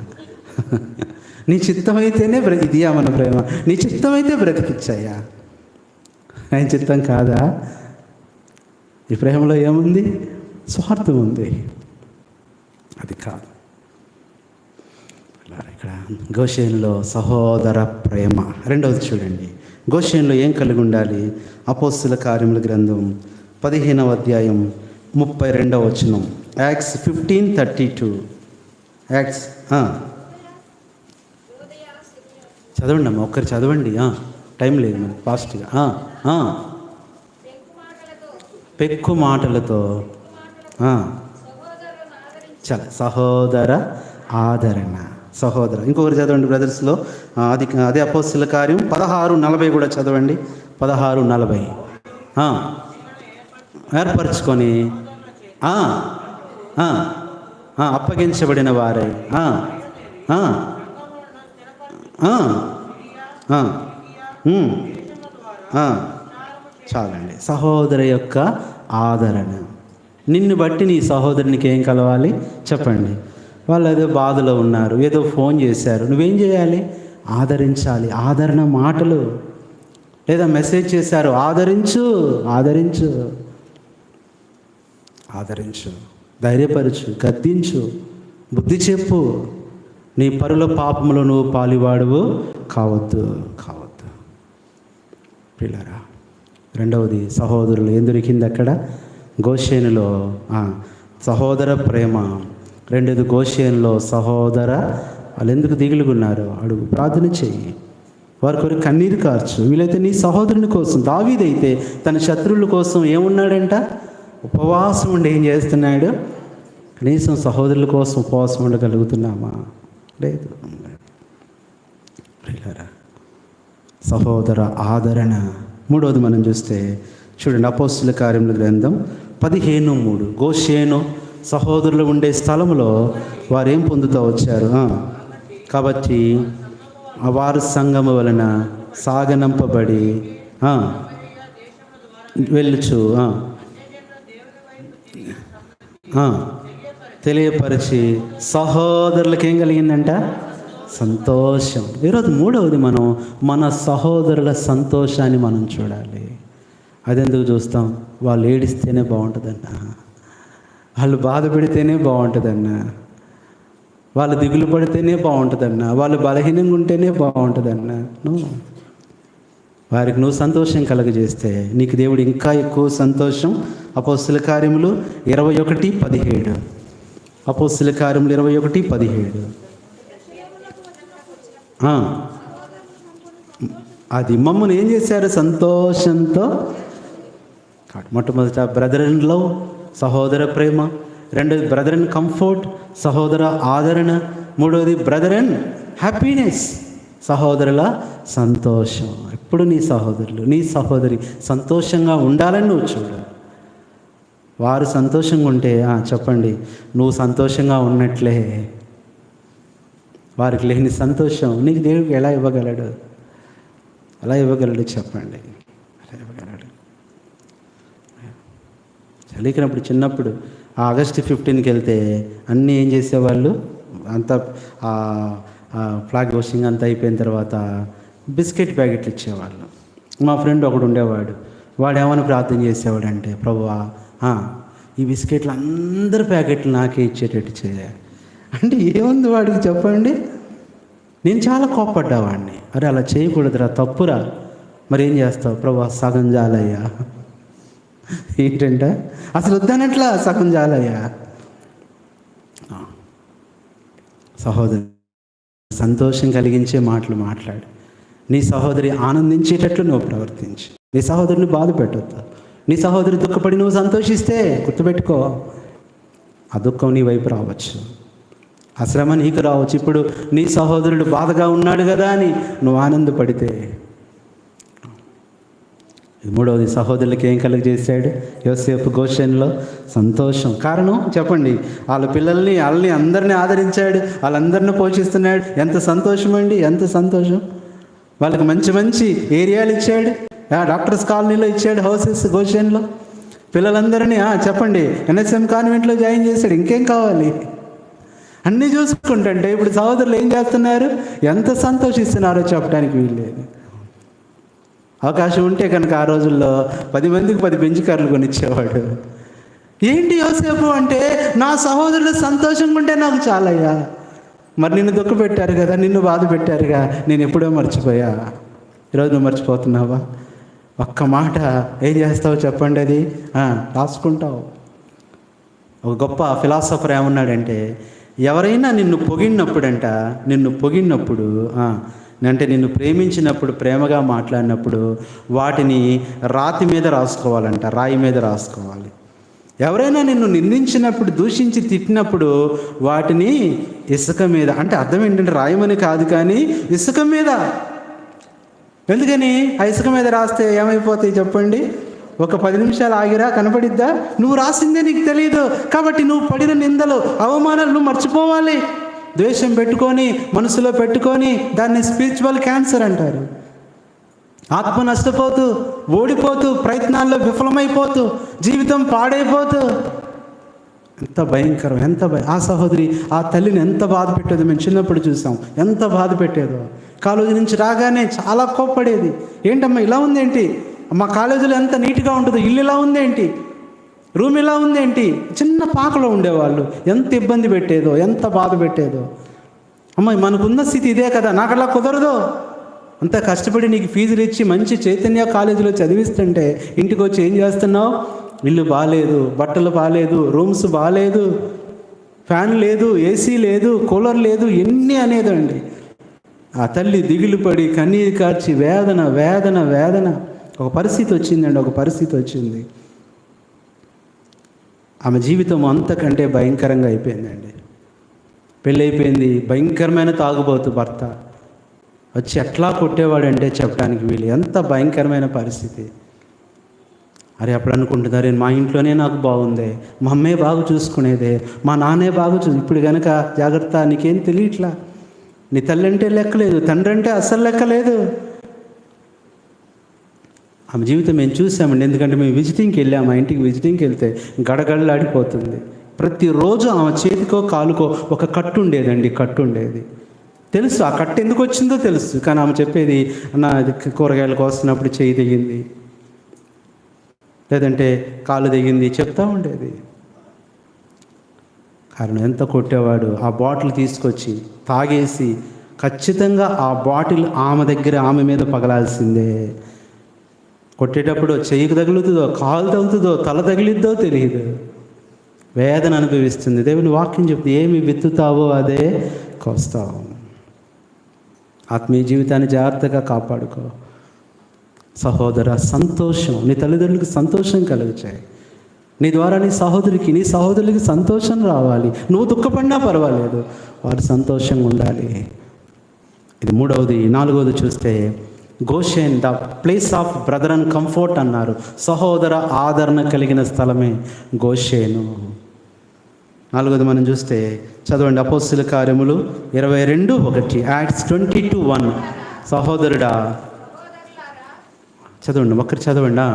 నీ చిత్తం అయితేనే ఇదియా మన ప్రేమ, నీ చిత్తం అయితే బ్రతికిచ్చాయా. ఆయన చిత్తం కాదా? ఈ ప్రేమలో ఏముంది? స్వార్థం ఉంది, అది కాదు. ఇక్కడ గోషేన్లో సహోదర ప్రేమ. రెండవది చూడండి, గోషేన్లో ఏం కలిగి ఉండాలి? అపోస్తుల కార్యముల గ్రంథం 15వ అధ్యాయం 32వ వచనం. యాక్ట్స్ 15:32. యాక్ట్స్ చదవండి అమ్మా, ఒక్కరు చదవండి, టైం లేదు మరి, ఫాస్ట్గా. పెక్కు మాటలతో చాలా సహోదర ఆదరణ. సహోదర, ఇంకొకరు చదవండి బ్రదర్స్లో, అదే అపోస్తుల కార్యం 16:40 కూడా చదవండి. 16:40. ఏర్పరచుకొని అప్పగించబడిన వారై చాలండి. సహోదరు యొక్క ఆదరణ. నిన్ను బట్టి నీ సహోదరునికి ఏం కలవాలి చెప్పండి? వాళ్ళు ఏదో బాధలో ఉన్నారు, ఏదో ఫోన్ చేశారు, నువ్వేం చేయాలి? ఆదరించాలి. ఆదరణ మాటలు, లేదా మెసేజ్ చేశారు, ఆదరించు ఆదరించు ఆదరించు, ధైర్యపరచు, గద్దించు, బుద్ధి చెప్పు. నీ పరుల పాపములో నువ్వు పాలివాడువు కావద్దు కావద్దు. పిల్లరా, రెండవది సహోదరులు ఏం దొరికింది అక్కడ? గోషేనులో సహోదర ప్రేమ. రెండోది గోషేనులో సహోదర. వాళ్ళు ఎందుకు దిగులుగున్నారు? అడుగు, ప్రార్థన చెయ్యి, వారి కొరకు కన్నీరు కార్చు. వీలైతే నీ సహోదరుని కోసం. దావీదైతే తన శత్రువుల కోసం ఏమున్నాడంట? ఉపవాసం ఉండి ఏం చేస్తున్నాడు? కనీసం సహోదరుల కోసం ఉపవాసం ఉండగలుగుతున్నామా? లేదు. సహోదర ఆదరణ. మూడవది మనం చూస్తే చూడండి, అపోస్తుల కార్యముల గ్రంథం 15:3. గోషేను సహోదరులు ఉండే స్థలంలో వారు ఏం పొందుతూ వచ్చారు? కాబట్టి వారు సంఘము వలన సాగనంపబడి వెళ్ళుచు తెలియపరిచి సహోదరులకు ఏం కలిగిందంట? సంతోషం. ఈరోజు మూడవది, మనం మన సహోదరుల సంతోషాన్ని మనం చూడాలి. అదెందుకు చూస్తాం? వాళ్ళు ఏడిస్తేనే బాగుంటుందన్న, వాళ్ళు బాధ పెడితేనే బాగుంటుందన్న, వాళ్ళు దిగులు పడితేనే బాగుంటుందన్న, వాళ్ళు బలహీనంగా ఉంటేనే బాగుంటుందన్న. వారికి నువ్వు సంతోషం కలగజేస్తే నీకు దేవుడు ఇంకా ఎక్కువ సంతోషం. అపోస్తుల కార్యములు 21:17. అపోస్తుల కార్యములు 21:17. అది మమ్మల్ని ఏం చేశారు? సంతోషంతో. మొట్టమొదట బ్రదర్ ఇన్ లవ్, సహోదర ప్రేమ. రెండోది బ్రదర్ ఇన్ కంఫర్ట్, సహోదర ఆదరణ. మూడోది బ్రదర్ ఇన్ హ్యాపీనెస్, సహోదరుల సంతోషం. ఎప్పుడు నీ సహోదరులు, నీ సహోదరి సంతోషంగా ఉండాలని నువ్వు చూడు. వారు సంతోషంగా ఉంటే చెప్పండి, నువ్వు సంతోషంగా ఉన్నట్లే. వారికి లేని సంతోషం నీకు దేవుడికి ఎలా ఇవ్వగలడు? ఎలా ఇవ్వగలడు చెప్పండి? ఎలా ఇవ్వగలడు? చలికినప్పుడు చిన్నప్పుడు ఆగస్టు 15కి వెళ్తే అన్నీ ఏం చేసేవాళ్ళు? అంతా ఫ్లాగ్ హోస్టింగ్ అంతా అయిపోయిన తర్వాత బిస్కెట్ ప్యాకెట్లు ఇచ్చేవాళ్ళు. మా ఫ్రెండ్ ఒకడు ఉండేవాడు, వాడు ఏమైనా ప్రార్థన చేసేవాడంటే, ప్రభువా ఈ బిస్కెట్లు అందరి ప్యాకెట్లు నాకే ఇచ్చేటట్టు చేయాలి అంటే ఏముంది వాడికి చెప్పండి? నేను చాలా కోప్పడ్డావాడిని. అరే అలా చేయకూడదురా, తప్పురా. మరి ఏం చేస్తావు? ప్రభువా సగం జాలయ్యా. ఏంటంటే అసలు వద్దనట్లా, సగం జాలయ్యా. సహోదరి సంతోషం కలిగించే మాటలు మాట్లాడు. నీ సహోదరి ఆనందించేటట్లు నువ్వు ప్రవర్తించు. నీ సహోదరిని బాధ పెట్టొద్దు. నీ సహోదరి దుఃఖపడి నువ్వు సంతోషిస్తే గుర్తుపెట్టుకో, ఆ దుఃఖం నీ వైపు రావచ్చు, ఆ శ్రమ నీకు రావచ్చు. ఇప్పుడు నీ సహోదరుడు బాధగా ఉన్నాడు కదా అని నువ్వు ఆనందపడితే. మూడవది, సహోదరులకి ఏం కలుగజేశాడు? యోసేపు గోషెన్లో సంతోషం. కారణం చెప్పండి? వాళ్ళ పిల్లల్ని వాళ్ళని అందరినీ ఆదరించాడు, వాళ్ళందరినీ పోషిస్తున్నాడు. ఎంత సంతోషం అండి, ఎంత సంతోషం. వాళ్ళకి మంచి మంచి ఏరియాలు ఇచ్చాడు, డాక్టర్స్ కాలనీలో ఇచ్చాడు, హౌసెస్ గోషెన్లో. పిల్లలందరినీ చెప్పండి NSM కాన్వెంట్లో జాయిన్ చేశాడు. ఇంకేం కావాలి? అన్నీ చూసుకుంటుంటే ఇప్పుడు సహోదరులు ఏం చేస్తున్నారు? ఎంత సంతోషిస్తున్నారో చెప్పడానికి వీల్లేదు. అవకాశం ఉంటే కనుక ఆ రోజుల్లో 10 మందికి 10 బెంచ్ కార్లు కొనిచ్చేవాడు. ఏంటి యోసేపు అంటే, నా సహోదరులు సంతోషంగా ఉంటే నాకు చాలయ్యా. మరి నిన్ను దుఃఖ పెట్టారు కదా, నిన్ను బాధ పెట్టారుగా, నేను ఎప్పుడో మర్చిపోయా. ఈరోజు నువ్వు మర్చిపోతున్నావా? ఒక్క మాట ఏం చేస్తావు చెప్పండి? అది రాసుకుంటావు. ఒక గొప్ప ఫిలాసఫర్ ఏమన్నాడంటే, ఎవరైనా నిన్ను పొగిడినప్పుడు అంటే నిన్ను ప్రేమించినప్పుడు, ప్రేమగా మాట్లాడినప్పుడు వాటిని రాతి మీద రాసుకోవాలంట, రాయి మీద రాసుకోవాలి. ఎవరైనా నిన్ను నిందించినప్పుడు, దూషించి తిట్టినప్పుడు వాటిని ఇసుక మీద, అంటే అర్థం ఏంటంటే రాయమని కాదు కానీ ఇసుక మీద. ఎందుకని? ఆ ఇసుక మీద రాస్తే ఏమైపోతాయి చెప్పండి? ఒక 10 నిమిషాలు ఆగిరా కనపడిద్దా? నువ్వు రాసిందే నీకు తెలియదు కాబట్టి నువ్వు పడిన నిందలు, అవమానాలు నువ్వు మర్చిపోవాలి. ద్వేషం పెట్టుకొని, మనసులో పెట్టుకొని దాన్ని స్పిరిచువల్ క్యాన్సర్ అంటారు. ఆత్మ నష్టపోతూ, ఓడిపోతూ, ప్రయత్నాల్లో విఫలమైపోతూ, జీవితం పాడైపోతూ ఎంత భయంకరం, ఆ సహోదరి ఆ తల్లిని ఎంత బాధ పెట్టేదో మేము చిన్నప్పుడు చూసాం. ఎంత బాధ పెట్టేదో. కాలేజీ నుంచి రాగానే చాలా కోప్పడేది. ఏంటమ్మా ఇలా ఉందేంటి, మా కాలేజీలో ఎంత నీట్గా ఉంటుందో, ఇల్లు ఇలా ఉందేంటి, రూమ్ ఇలా ఉందేంటి. చిన్న పాకలో ఉండేవాళ్ళు. ఎంత ఇబ్బంది పెట్టేదో, ఎంత బాధ పెట్టేదో. అమ్మాయి మనకున్న స్థితి ఇదే కదా, నాకు అలా కుదరదు. అంత కష్టపడి నీకు ఫీజులు ఇచ్చి మంచి చైతన్య కాలేజీలో చదివిస్తుంటే ఇంటికి వచ్చి ఏం చేస్తున్నావు? ఇల్లు బాగాలేదు, బట్టలు బాగాలేదు, రూమ్స్ బాగాలేదు, ఫ్యాన్ లేదు, ఏసీ లేదు, కూలర్ లేదు, ఎన్ని అనేదండి. ఆ తల్లి దిగులు పడి కన్నీరు కార్చి వేదన వేదన వేదన. ఒక పరిస్థితి వచ్చింది. ఆమె జీవితం అంతకంటే భయంకరంగా అయిపోయిందండి. పెళ్ళైపోయింది, భయంకరమైన తాగుబోతు భర్త వచ్చి ఎట్లా కొట్టేవాడంటే చెప్పడానికి వీలు. ఎంత భయంకరమైన పరిస్థితి. అరే అప్పుడు అనుకుంటున్నారు, మా ఇంట్లోనే నాకు బాగుందే, మా అమ్మే బాగా చూసుకునేదే, మా నాన్నే బాగా ఇప్పుడు కనుక జాగ్రత్త, నీకేం తెలియట్లా, నీ తల్లి అంటే లెక్కలేదు, తండ్రి అంటే అస్సలు లెక్కలేదు. ఆమె జీవితం మేము చూసామండి. ఎందుకంటే మేము విజిటింగ్కి వెళ్ళాము. మా ఇంటికి విజిటింగ్కి వెళ్తే గడగడలాడిపోతుంది. ప్రతిరోజు ఆమె చేతికో కాలుకో ఒక కట్టు ఉండేది. తెలుసు ఆ కట్టు ఎందుకు వచ్చిందో తెలుసు. కానీ ఆమె చెప్పేది, నా కూరగాయలు కోస్తున్నప్పుడు చేయి తెగింది, లేదంటే కాలు తెగింది చెప్తా ఉండేది. కారణం ఎంత కొట్టేవాడు. ఆ బాటిల్ తీసుకొచ్చి తాగేసి ఖచ్చితంగా ఆ బాటిల్ ఆమె మీద పగలాల్సిందే. కొట్టేటప్పుడు చెయ్యికి తగులుతుందో, కాలు తగులుతుందో, తల తగిలిద్దో తెలియదు. వేదన అనుభవిస్తుంది. దేవుని వాక్యం చెప్తే, ఏమి విత్తుతావో అదే కోస్తావు. ఆత్మీయ జీవితాన్ని జాగ్రత్తగా కాపాడుకో. సహోదర, సంతోషం, నీ తల్లిదండ్రులకు సంతోషం కలుగుతాయి. నీ ద్వారా నీ సహోదరులకి సంతోషం రావాలి. నువ్వు దుఃఖపడినా పర్వాలేదు, వారు సంతోషంగా ఉండాలి. ఇది మూడవది. నాలుగవది చూస్తే, Goshen the place of brother and comfort అన్నారు. సహోదర ఆదరణ కలిగిన స్థలమే గోషేను. నాలుగోది మనం చూస్తే చదవండి, అపోస్తుల కార్యములు 22:1, యాక్ట్స్ 22:1. సహోదరుడా చదవండి, ఒక్కరు చదవండి.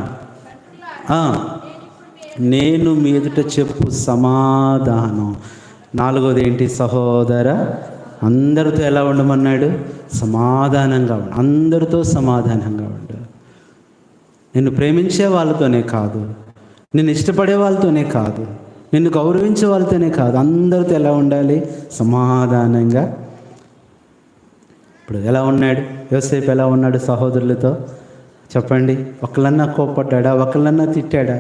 నేను మీదుట చెప్పు సమాధానం. నాలుగోది ఏంటి? సహోదర అందరితో ఎలా ఉండమన్నాడు? సమాధానంగా ఉండు. అందరితో సమాధానంగా ఉండు. నిన్ను ప్రేమించే వాళ్ళతోనే కాదు, నిన్ను ఇష్టపడే వాళ్ళతోనే కాదు, నిన్ను గౌరవించే వాళ్ళతోనే కాదు, అందరితో ఎలా ఉండాలి? సమాధానంగా. ఇప్పుడు ఎలా ఉన్నాడు యోసేపు? ఎలా ఉన్నాడు సహోదరులతో? చెప్పండి. ఒకళ్ళన్నా కోప్పడ్డా, ఒకళ్ళన్నా తిట్టాడా?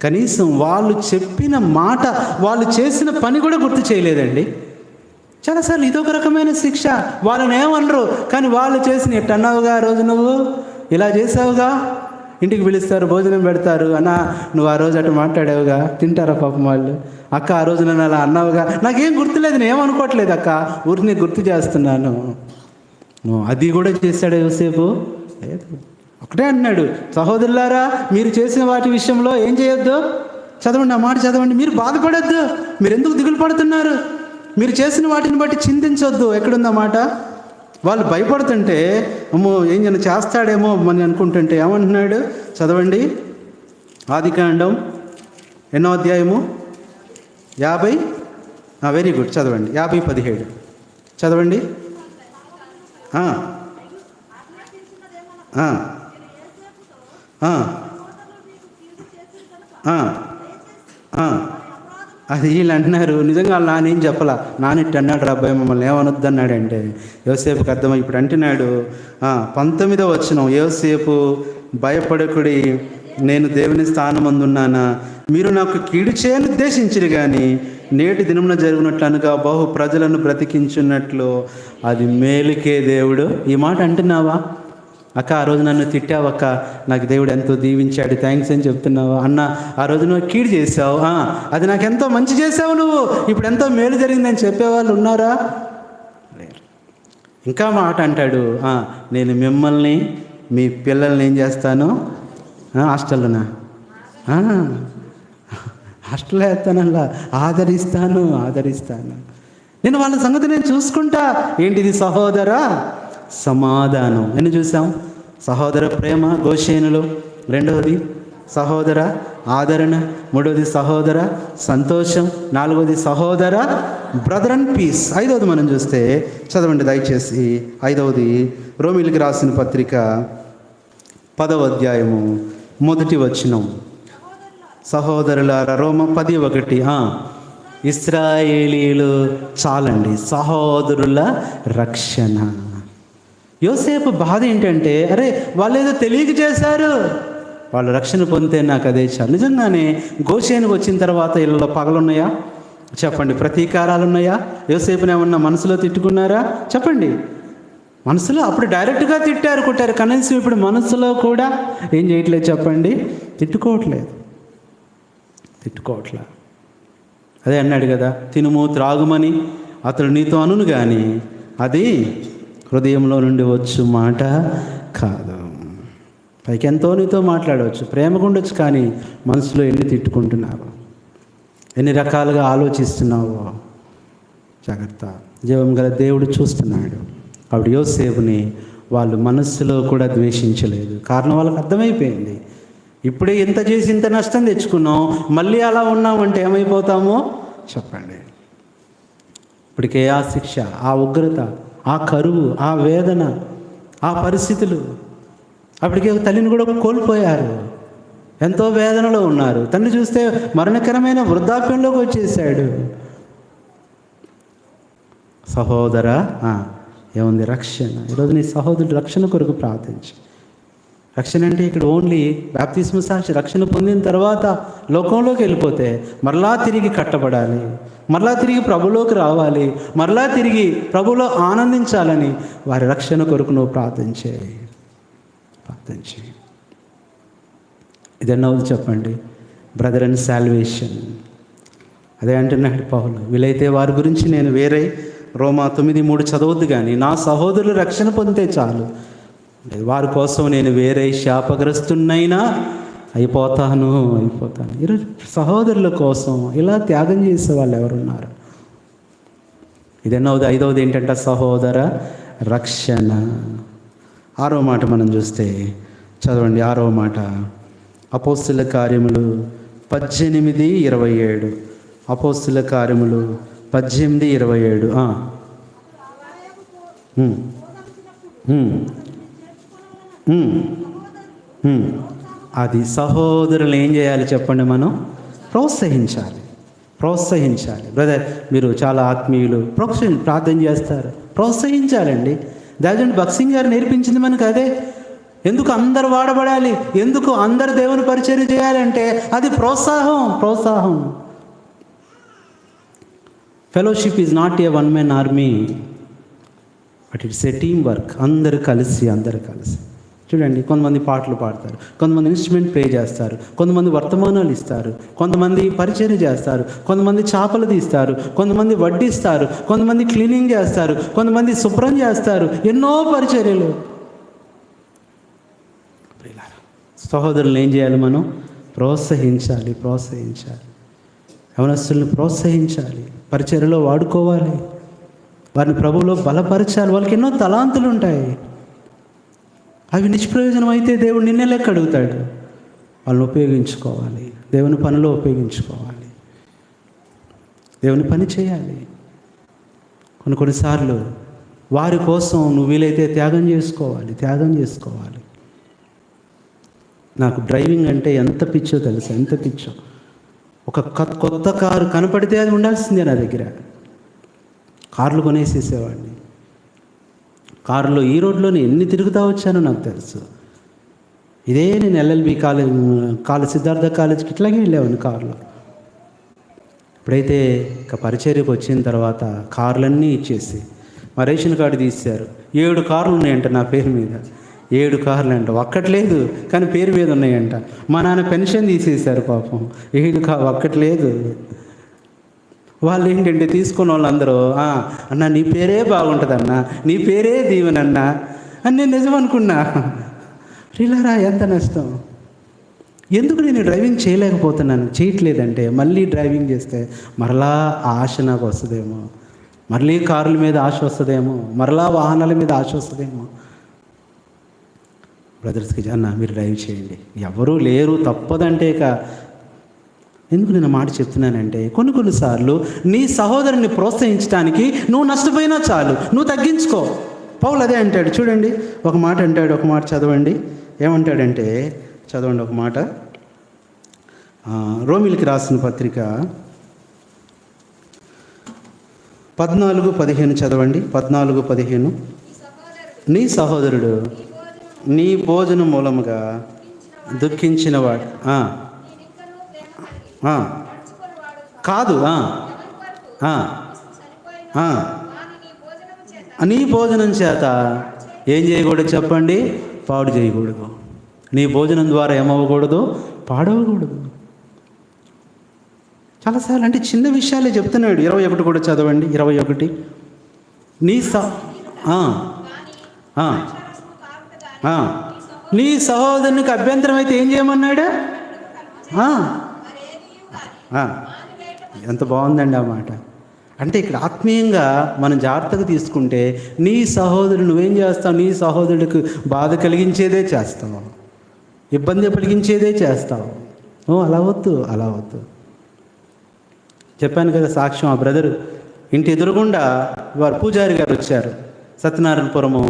కనీసం వాళ్ళు చెప్పిన మాట, వాళ్ళు చేసిన పని కూడా గుర్తు చేయలేదండి. చాలాసార్లు ఇదొక రకమైన శిక్ష. వాళ్ళని ఏమనరు, కానీ వాళ్ళు చేసిన, ఎట్టు అన్నావుగా రోజు, నువ్వు ఇలా చేసావుగా, ఇంటికి పిలుస్తారు, భోజనం పెడతారు, అన్న నువ్వు ఆ రోజు అటు మాట్లాడావుగా, తింటారా పాపం వాళ్ళు. అక్క ఆ రోజు నన్ను అలా అన్నావుగా, నాకేం గుర్తులేదు, నేను ఏమనుకోవట్లేదు అక్క, ఊరిని గుర్తు చేస్తున్నాను. అది కూడా చేశాడు యోసేపు? లేదు. ఒకటే అన్నాడు, సహోదరులారా మీరు చేసిన వాటి విషయంలో ఏం చేయొద్దు, చదవండి, ఆ మాట చదవండి. మీరు బాధపడొద్దు, మీరు ఎందుకు దిగులు పడుతున్నారు, మీరు చేసిన వాటిని బట్టి చింతించొద్దు. ఎక్కడుందా మాట? వాళ్ళు భయపడుతుంటే, అమ్మో ఏం చేస్తాడేమో అని అనుకుంటుంటే ఏమంటున్నాడు? చదవండి, ఆదికాండం 8వ అధ్యాయము 50. వెరీ గుడ్, చదవండి. 50:17 చదవండి. అది వీళ్ళు అంటున్నారు, నిజంగా వాళ్ళ నానేం చెప్పలా, నానిట్టు అన్నాడు రా అబ్బాయి మమ్మల్ని ఏమనొద్దు అన్నాడంటే యోసేపుకి అర్థమై ఇప్పుడు అంటున్నాడు. 19వ వచనం, యోసేపు భయపడకుడి, నేను దేవుని స్థానమందున్నానా, మీరు నాకు కీడు చేయని ఉద్దేశించిరు కానీ నేటి దినమున జరుగునట్లు అనగా బహు ప్రజలను బ్రతికించున్నట్లు అది మేలుకే దేవుడు. ఈ మాట అంటున్నావా? అక్క ఆ రోజు నన్ను తిట్టావక్క, నాకు దేవుడు ఎంతో దీవించాడు, థ్యాంక్స్ అని చెప్తున్నావా? అన్న ఆ రోజు నువ్వు కీడు చేసావు, అది నాకు ఎంతో మంచి చేసావు, నువ్వు ఇప్పుడు ఎంతో మేలు జరిగిందని చెప్పేవాళ్ళు ఉన్నారా? ఇంకా మాట అంటాడు, నేను మిమ్మల్ని మీ పిల్లల్ని ఏం చేస్తాను? హాస్టల్లోనా? హాస్టల్లో వేస్తానల్లా, ఆదరిస్తాను. నేను వాళ్ళ సంగతి నేను చూసుకుంటా. ఏంటిది? సహోదర సమాధానం. నేను చూసాం సహోదర ప్రేమ గోషేనులో. రెండవది సహోదర ఆదరణ, మూడవది సహోదర సంతోషం, నాలుగవది సహోదర బ్రదర్ అండ్ పీస్. ఐదవది మనం చూస్తే చదవండి దయచేసి. ఐదవది రోమీయులకు రాసిన పత్రిక 10వ అధ్యాయము 1వ వచనం. సహోదరులారా, రోమ 10:1. ఇశ్రాయేలీయులు చాలండి, సహోదరుల రక్షణ. యోసేపు బాధ ఏంటంటే, అరే వాళ్ళు ఏదో తెలియక చేశారు, వాళ్ళు రక్షణ పొందితే నాకు అదే చాలు. నిజంగానే గోషేనుకు వచ్చిన తర్వాత ఇళ్ళలో పగలున్నాయా చెప్పండి? ప్రతీకారాలు ఉన్నాయా? యోసేపుని ఏమన్నా మనసులో తిట్టుకున్నారా చెప్పండి? మనసులో అప్పుడు డైరెక్ట్గా తిట్టారు, కొట్టారు. కనీసం ఇప్పుడు మనసులో కూడా ఏం చేయట్లేదు చెప్పండి? తిట్టుకోవట్లేదు. అదే అన్నాడు కదా, తినుము త్రాగుమని అతడు నీతో అనును కానీ అది హృదయంలో నుండి వచ్చు మాట కాదు. పైకి ఎంతో నీతో మాట్లాడవచ్చు, ప్రేమగా ఉండొచ్చు, కానీ మనసులో ఎన్ని తిట్టుకుంటున్నావు, ఎన్ని రకాలుగా ఆలోచిస్తున్నావో జాగ్రత్త. జీవం గల దేవుడు చూస్తున్నాడు. కాబట్టి యోసేపుని వాళ్ళు మనస్సులో కూడా ద్వేషించలేదు. కారణం వాళ్ళకి అర్థమైపోయింది. ఇప్పుడే ఇంత చేసి ఇంత నష్టం తెచ్చుకున్నాం, మళ్ళీ అలా ఉన్నామంటే ఏమైపోతామో చెప్పండి? ఇప్పటికే ఆ శిక్ష, ఆ ఉగ్రత, ఆ కరువు, ఆ వేదన, ఆ పరిస్థితులు, అప్పటికే తల్లిని కూడా కోల్పోయారు, ఎంతో వేదనలో ఉన్నారు. తండ్రి చూస్తే మరణకరమైన వృద్ధాప్యంలోకి వచ్చేసాడు. సహోదర ఏముంది? రక్షణ. ఈరోజు నీ సహోదరుడు రక్షణ కొరకు ప్రార్థించు. రక్షణ అంటే ఇక్కడ ఓన్లీ బాప్తిస్మ సాక్షి రక్షణ పొందిన తర్వాత లోకంలోకి వెళ్ళిపోతే మరలా తిరిగి కట్టబడాలి, మరలా తిరిగి ప్రభులోకి రావాలి, మరలా తిరిగి ప్రభులో ఆనందించాలని వారి రక్షణ కొరకు నువ్వు ప్రార్థించే. ఇదన్నది చెప్పండి? Brother and salvation. అదే అంటున్నాడు పౌలు. వీలైతే వారి గురించి నేను వేరే రోమా 9:3 చదవద్దు, కానీ నా సహోదరులు రక్షణ పొందితే చాలు, వారి కోసం నేను వేరే శాపగ్రస్తున్నైనా అయిపోతాను. ఈరోజు సహోదరుల కోసం ఇలా త్యాగం చేసే వాళ్ళు ఎవరున్నారు? ఇదన్నది. ఐదవది ఏంటంటే సహోదర రక్షణ. 6వ మాట మనం చూస్తే చదవండి. 6వ మాట అపోస్తుల కార్యములు 18:27. అపోస్తుల కార్యములు 18:27. అది సహోదరులు ఏం చేయాలి చెప్పండి? మనం ప్రోత్సహించాలి. బ్రదర్ మీరు చాలా ఆత్మీయులు, ప్రార్థన చేస్తారు, ప్రోత్సహించాలండి. దాని భక్సింగ్ గారు నేర్పించింది మనకు అదే. ఎందుకు అందరు వాడబడాలి, ఎందుకు అందరు దేవుని పరిచర్య చేయాలంటే అది ప్రోత్సాహం. Fellowship is not a one man army, but it's a team work. అందరు కలిసి చూడండి. కొంతమంది పాటలు పాడతారు, కొంతమంది ఇన్స్ట్రుమెంట్ ప్లే చేస్తారు, కొంతమంది వర్తమానాలు ఇస్తారు, కొంతమంది పరిచర్య చేస్తారు, కొంతమంది చేపలు తీస్తారు, కొంతమంది వడ్డిస్తారు, కొంతమంది క్లీనింగ్ చేస్తారు, కొంతమంది శుభ్రం చేస్తారు. ఎన్నో పరిచర్యలు. సహోదరులు ఏం చేయాలి? మనం ప్రోత్సహించాలి. యవనస్తుల్ని ప్రోత్సహించాలి, పరిచర్యలో వాడుకోవాలి, వారిని ప్రభువులో బలపరచాలి. వాళ్ళకి ఎన్నో తలాంతులు ఉంటాయి, అవి నిష్ప్రయోజనం అయితే దేవుడు నిన్నే లెక్క అడుగుతాడు. వాళ్ళని ఉపయోగించుకోవాలి, దేవుని పనిలో ఉపయోగించుకోవాలి, దేవుని పని చేయాలి. కొన్నిసార్లు వారి కోసం నువ్వు వీలైతే త్యాగం చేసుకోవాలి. నాకు డ్రైవింగ్ అంటే ఎంత పిచ్చో తెలుసా? ఎంత పిచ్చో. ఒక కొత్త కారు కనపడితే అది ఉండాల్సిందే నా దగ్గర. కార్లు కొనేసేసేవాడిని. కారులో ఈ రోడ్లోనే ఎన్ని తిరుగుతా వచ్చానో నాకు తెలుసు. ఇదే నేను ఎల్ఎల్బి కాలేజ్ సిద్ధార్థ కాలేజ్కి ఇట్లాగే వెళ్ళేవాడిని కారులో. ఇప్పుడైతే ఇక పరిచర్యకు వచ్చిన తర్వాత కార్లన్నీ ఇచ్చేసి మా రేషన్ కార్డు తీశారు. 7 కార్లు ఉన్నాయంట నా పేరు మీద. 7 కార్లు అంట. ఒక్కట్లేదు కానీ పేరు మీద ఉన్నాయంట. మా నాన్న పెన్షన్ తీసేశారు పాపం. 7 ఒక్కట్లేదు. వాళ్ళు ఏంటంటే తీసుకున్న వాళ్ళందరూ అన్న నీ పేరే బాగుంటుందన్న, నీ పేరే దీవెనన్నా అని నేను నిజం అనుకున్నా. ప్రియులారా, ఎంత నష్టం. ఎందుకు నేను డ్రైవింగ్ చేయట్లేదంటే మళ్ళీ డ్రైవింగ్ చేస్తే మరలా ఆశ నాకు వస్తుందేమో, మళ్ళీ కార్ల మీద ఆశ వస్తుందేమో, మరలా వాహనాల మీద ఆశ వస్తుందేమో. బ్రదర్స్కి అన్న మీరు డ్రైవ్ చేయండి, ఎవరూ లేరు తప్పదంటే ఎందుకు నేను మాట చెప్తున్నానంటే కొన్నిసార్లు నీ సహోదరుని ప్రోత్సహించడానికి నువ్వు నష్టపోయినా చాలు, నువ్వు తగ్గించుకో. పౌలు అదే అంటాడు చూడండి, ఒక మాట అంటాడు, ఒక మాట చదవండి. ఏమంటాడంటే చదవండి ఒక మాట, రోమిలికి రాసిన పత్రిక 14:15 చదవండి. 14:15 నీ సహోదరుడు నీ భోజనం మూలముగా దుఃఖించినవాడు కాదు, నీ భోజనం చేత ఏం చేయకూడదు చెప్పండి? పాడు చేయకూడదు. నీ భోజనం ద్వారా ఏమవ్వకూడదు? పాడవకూడదు. చాలాసార్లు అంటే చిన్న విషయాలే చెప్తున్నాడు. 21 కూడా చదవండి. 21 నీ సహోదరునికి అభ్యంతరం అయితే ఏం చేయమన్నాడు? ఎంత బాగుందండి ఆ మాట. అంటే ఇక్కడ ఆత్మీయంగా మనం జాగ్రత్తగా తీసుకుంటే నీ సహోదరుడు నువ్వేం చేస్తావు? నీ సహోదరుడికి బాధ కలిగించేదే చేస్తావు, ఇబ్బంది కలిగించేదే చేస్తావు. అలా వద్దు, అలా వద్దు. చెప్పాను కదా సాక్ష్యం, ఆ బ్రదరు ఇంటి ఎదురుగుండా వారు పూజారి గారు వచ్చారు. సత్యనారాయణపురము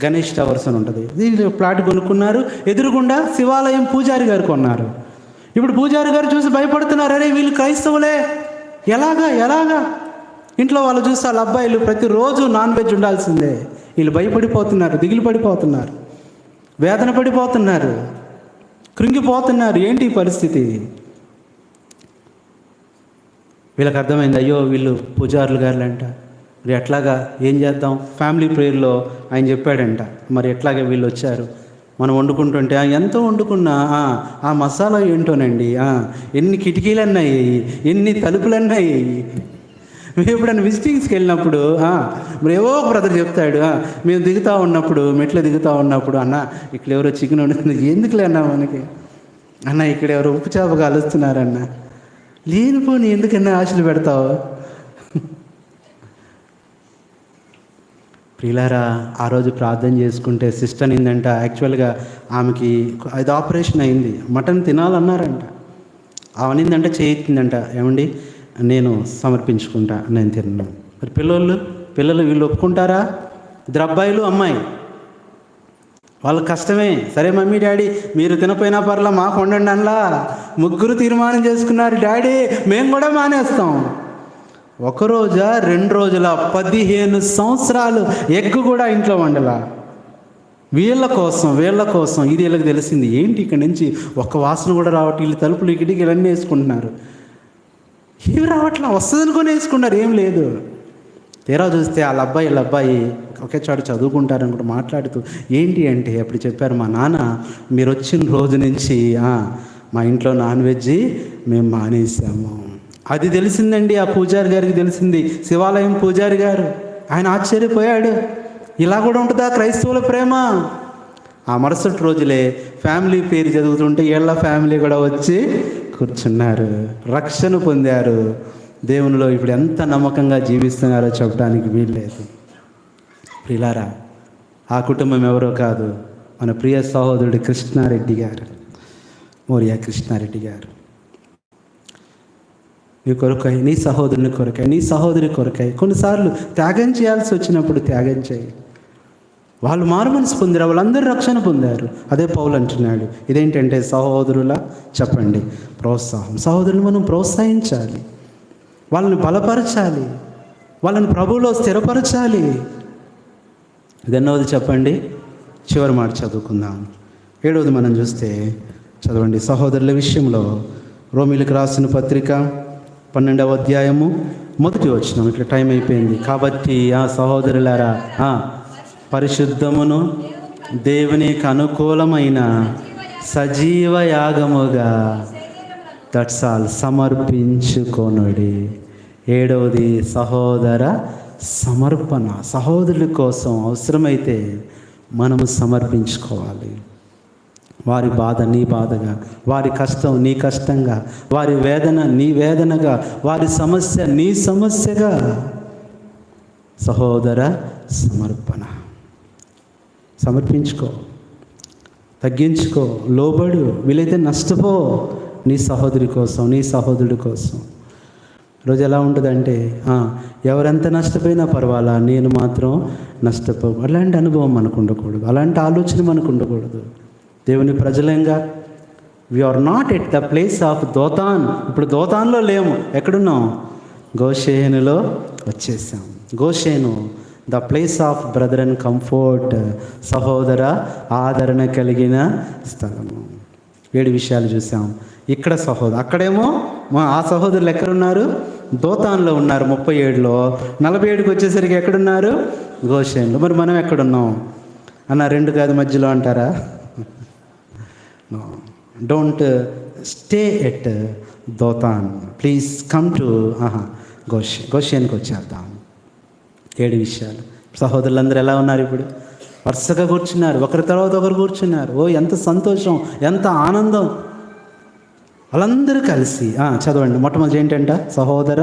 గణేష్ టవర్స్ అని ఉంటుంది, దీని ప్లాట్ కొనుక్కున్నారు. ఎదురుగుండా శివాలయం పూజారి గారు కొన్నారు. ఇప్పుడు పూజారి గారు చూసి భయపడుతున్నారు, అరే వీళ్ళు క్రైస్తవులే, ఎలాగా ఇంట్లో వాళ్ళు చూస్తే వాళ్ళ అబ్బాయిలు ప్రతిరోజు నాన్ వెజ్ ఉండాల్సిందే. వీళ్ళు భయపడిపోతున్నారు, దిగులు పడిపోతున్నారు, వేదన పడిపోతున్నారు, కృంగిపోతున్నారు. ఏంటి ఈ పరిస్థితి? వీళ్ళకి అర్థమైంది, అయ్యో వీళ్ళు పూజారులు గారులంట, మరి ఎట్లాగా ఏం చేద్దాం? ఫ్యామిలీ ప్రేయర్లో ఆయన చెప్పాడంట, మరి ఎట్లాగా వీళ్ళు వచ్చారు, మనం వండుకుంటుంటే ఎంతో వండుకున్నా ఆ మసాలా ఏంటోనండి, ఎన్ని కిటికీలు అన్నాయి, ఎన్ని తలుపులు అన్నాయి. మేము ఎప్పుడైనా విజిటింగ్స్కి వెళ్ళినప్పుడు మరి ఏవో బ్రదర్ చెప్తాడు, మేము దిగుతూ ఉన్నప్పుడు మెట్లు దిగుతూ ఉన్నప్పుడు, అన్న ఇక్కడ ఎవరో చికెన్ వండుతుంది, ఎందుకులే అన్నా మనకి, అన్న ఇక్కడ ఎవరో ఉప్పు చేప కాలుస్తున్నారన్న, లేనిపోని ఎందుకన్నా ఆశలు పెడతావు? ప్రియులారా, ఆ రోజు ప్రార్థన చేసుకుంటే సిస్టర్ ఏందంట, యాక్చువల్గా ఆమెకి 5 ఆపరేషన్ అయింది, మటన్ తినాలన్నారంట. అవనిందంటే చేయించిందంట, ఏమండి నేను సమర్పించుకుంటా, నేను తిన్నాను. మరి పిల్లలు వీళ్ళు ఒప్పుకుంటారా? 2 అబ్బాయిలు అమ్మాయి, వాళ్ళకి కష్టమే. సరే మమ్మీ డాడీ మీరు తినపోయినా పర్లా మాకు వండండి అనలా. ముగ్గురు తీర్మానం చేసుకున్నారు, డాడీ మేము కూడా మానేస్తాం. 1 రోజా 2 రోజుల 15 సంవత్సరాలు ఎగ్ కూడా ఇంట్లో వండలా. వీళ్ళ కోసం ఇది వీళ్ళకి తెలిసింది. ఏంటి ఇక్కడ నుంచి ఒక్క వాసన కూడా రావట్లేదు, వీళ్ళు తలుపులు కిటికీలు అన్నీ వేసుకుంటున్నారు, ఇవి రావట్లా, వస్తుంది అనుకొని వేసుకున్నారు, ఏం లేదు. తీరా చూస్తే వాళ్ళ అబ్బాయి ఒకే చోట చదువుకుంటారని కూడా మాట్లాడుతూ ఏంటి అంటే అప్పుడు చెప్పారు, మా నాన్న మీరు వచ్చిన రోజు నుంచి మా ఇంట్లో నాన్ వెజ్ మేము మానేసాము. అది తెలిసిందండి ఆ పూజారి గారికి తెలిసింది, శివాలయం పూజారి గారు. ఆయన ఆశ్చర్యపోయాడు, ఇలా కూడా ఉంటుందా క్రైస్తవుల ప్రేమ? ఆ మరుసటి రోజులే ఫ్యామిలీ పేరు చదువుతుంటే వీళ్ళ ఫ్యామిలీ కూడా వచ్చి కూర్చున్నారు, రక్షణ పొందారు. దేవునిలో ఇప్పుడు ఎంత నమ్మకంగా జీవిస్తున్నారో చెప్పడానికి వీల్లేదు. ప్రియులారా, ఆ కుటుంబం ఎవరో కాదు, మన ప్రియ సహోదరుడు కృష్ణారెడ్డి గారు, మోరియా కృష్ణారెడ్డి గారు. నీ కొరకై, నీ సహోదరుని కొరకై, నీ సహోదరి కొరకై కొన్నిసార్లు త్యాగం చేయాల్సి వచ్చినప్పుడు త్యాగం చేయి. వాళ్ళు మారుమనసు పొందారు, వాళ్ళందరూ రక్షణ పొందారు. అదే పౌలు అంటున్నాడు. ఇదేంటంటే సహోదరులా చెప్పండి ప్రోత్సాహం. సహోదరులు మనం ప్రోత్సహించాలి, వాళ్ళని బలపరచాలి, వాళ్ళని ప్రభువులో స్థిరపరచాలి. ఇదన్నోది చెప్పండి. చివరి మాట చదువుకుందాం. 7వది మనం చూస్తే చదవండి. సహోదరుల విషయంలో రోమిలికి రాసిన పత్రిక 12వ అధ్యాయము 1వ వచనం. ఇట్లా టైం అయిపోయింది కాబట్టి సహోదరులారా, పరిశుద్ధమును దేవునికి అనుకూలమైన సజీవ యాగముగా దట్స్ ఆల్ సమర్పించుకొనుడి. 7వది సహోదర సమర్పణ. సహోదరుల కోసం అవసరమైతే మనము సమర్పించుకోవాలి. వారి బాధ నీ బాధగా, వారి కష్టం నీ కష్టంగా, వారి వేదన నీ వేదనగా, వారి సమస్య నీ సమస్యగా. సహోదర సమర్పణ. సమర్పించుకో. తగ్గించుకో, లోబడు, వీలైతే నష్టపో నీ సహోదరి కోసం, నీ సహోదరుడి కోసం. రోజు ఎలా ఉంటుందంటే ఎవరెంత నష్టపోయినా పర్వాలా, నేను మాత్రం నష్టపో. అలాంటి అనుభవం మనకు ఉండకూడదు, అలాంటి ఆలోచన మనకు ఉండకూడదు. దేవుని ప్రజలంగా we are not at the place of Dothan. ఇప్పుడు దోతాన్లో లేము, ఎక్కడున్నాం? గోషేనులో వచ్చేసాం. Goshen the place of brother and comfort, సహోదర ఆదరణ కలిగిన స్థలము. 7 విషయాలు చూసాం. ఇక్కడ అక్కడేమో ఆ సహోదరులు ఎక్కడున్నారు? దోతాన్లో ఉన్నారు 37లో. 47కి వచ్చేసరికి ఎక్కడున్నారు? గోషేన్లో. మరి మనం ఎక్కడున్నాం అన్న? 2 కాదు మధ్యలో అంటారా? Don't stay at Dothan, please come to గోషేన్కి వచ్చేద్దాం. 7 విషయాలు. సహోదరులందరూ ఎలా ఉన్నారు? ఇప్పుడు వరుసగా కూర్చున్నారు, ఒకరి తర్వాత ఒకరు కూర్చున్నారు. ఎంత సంతోషం, ఎంత ఆనందం. వాళ్ళందరూ కలిసి చదవండి. మొట్టమొదటి ఏంటంట? సహోదర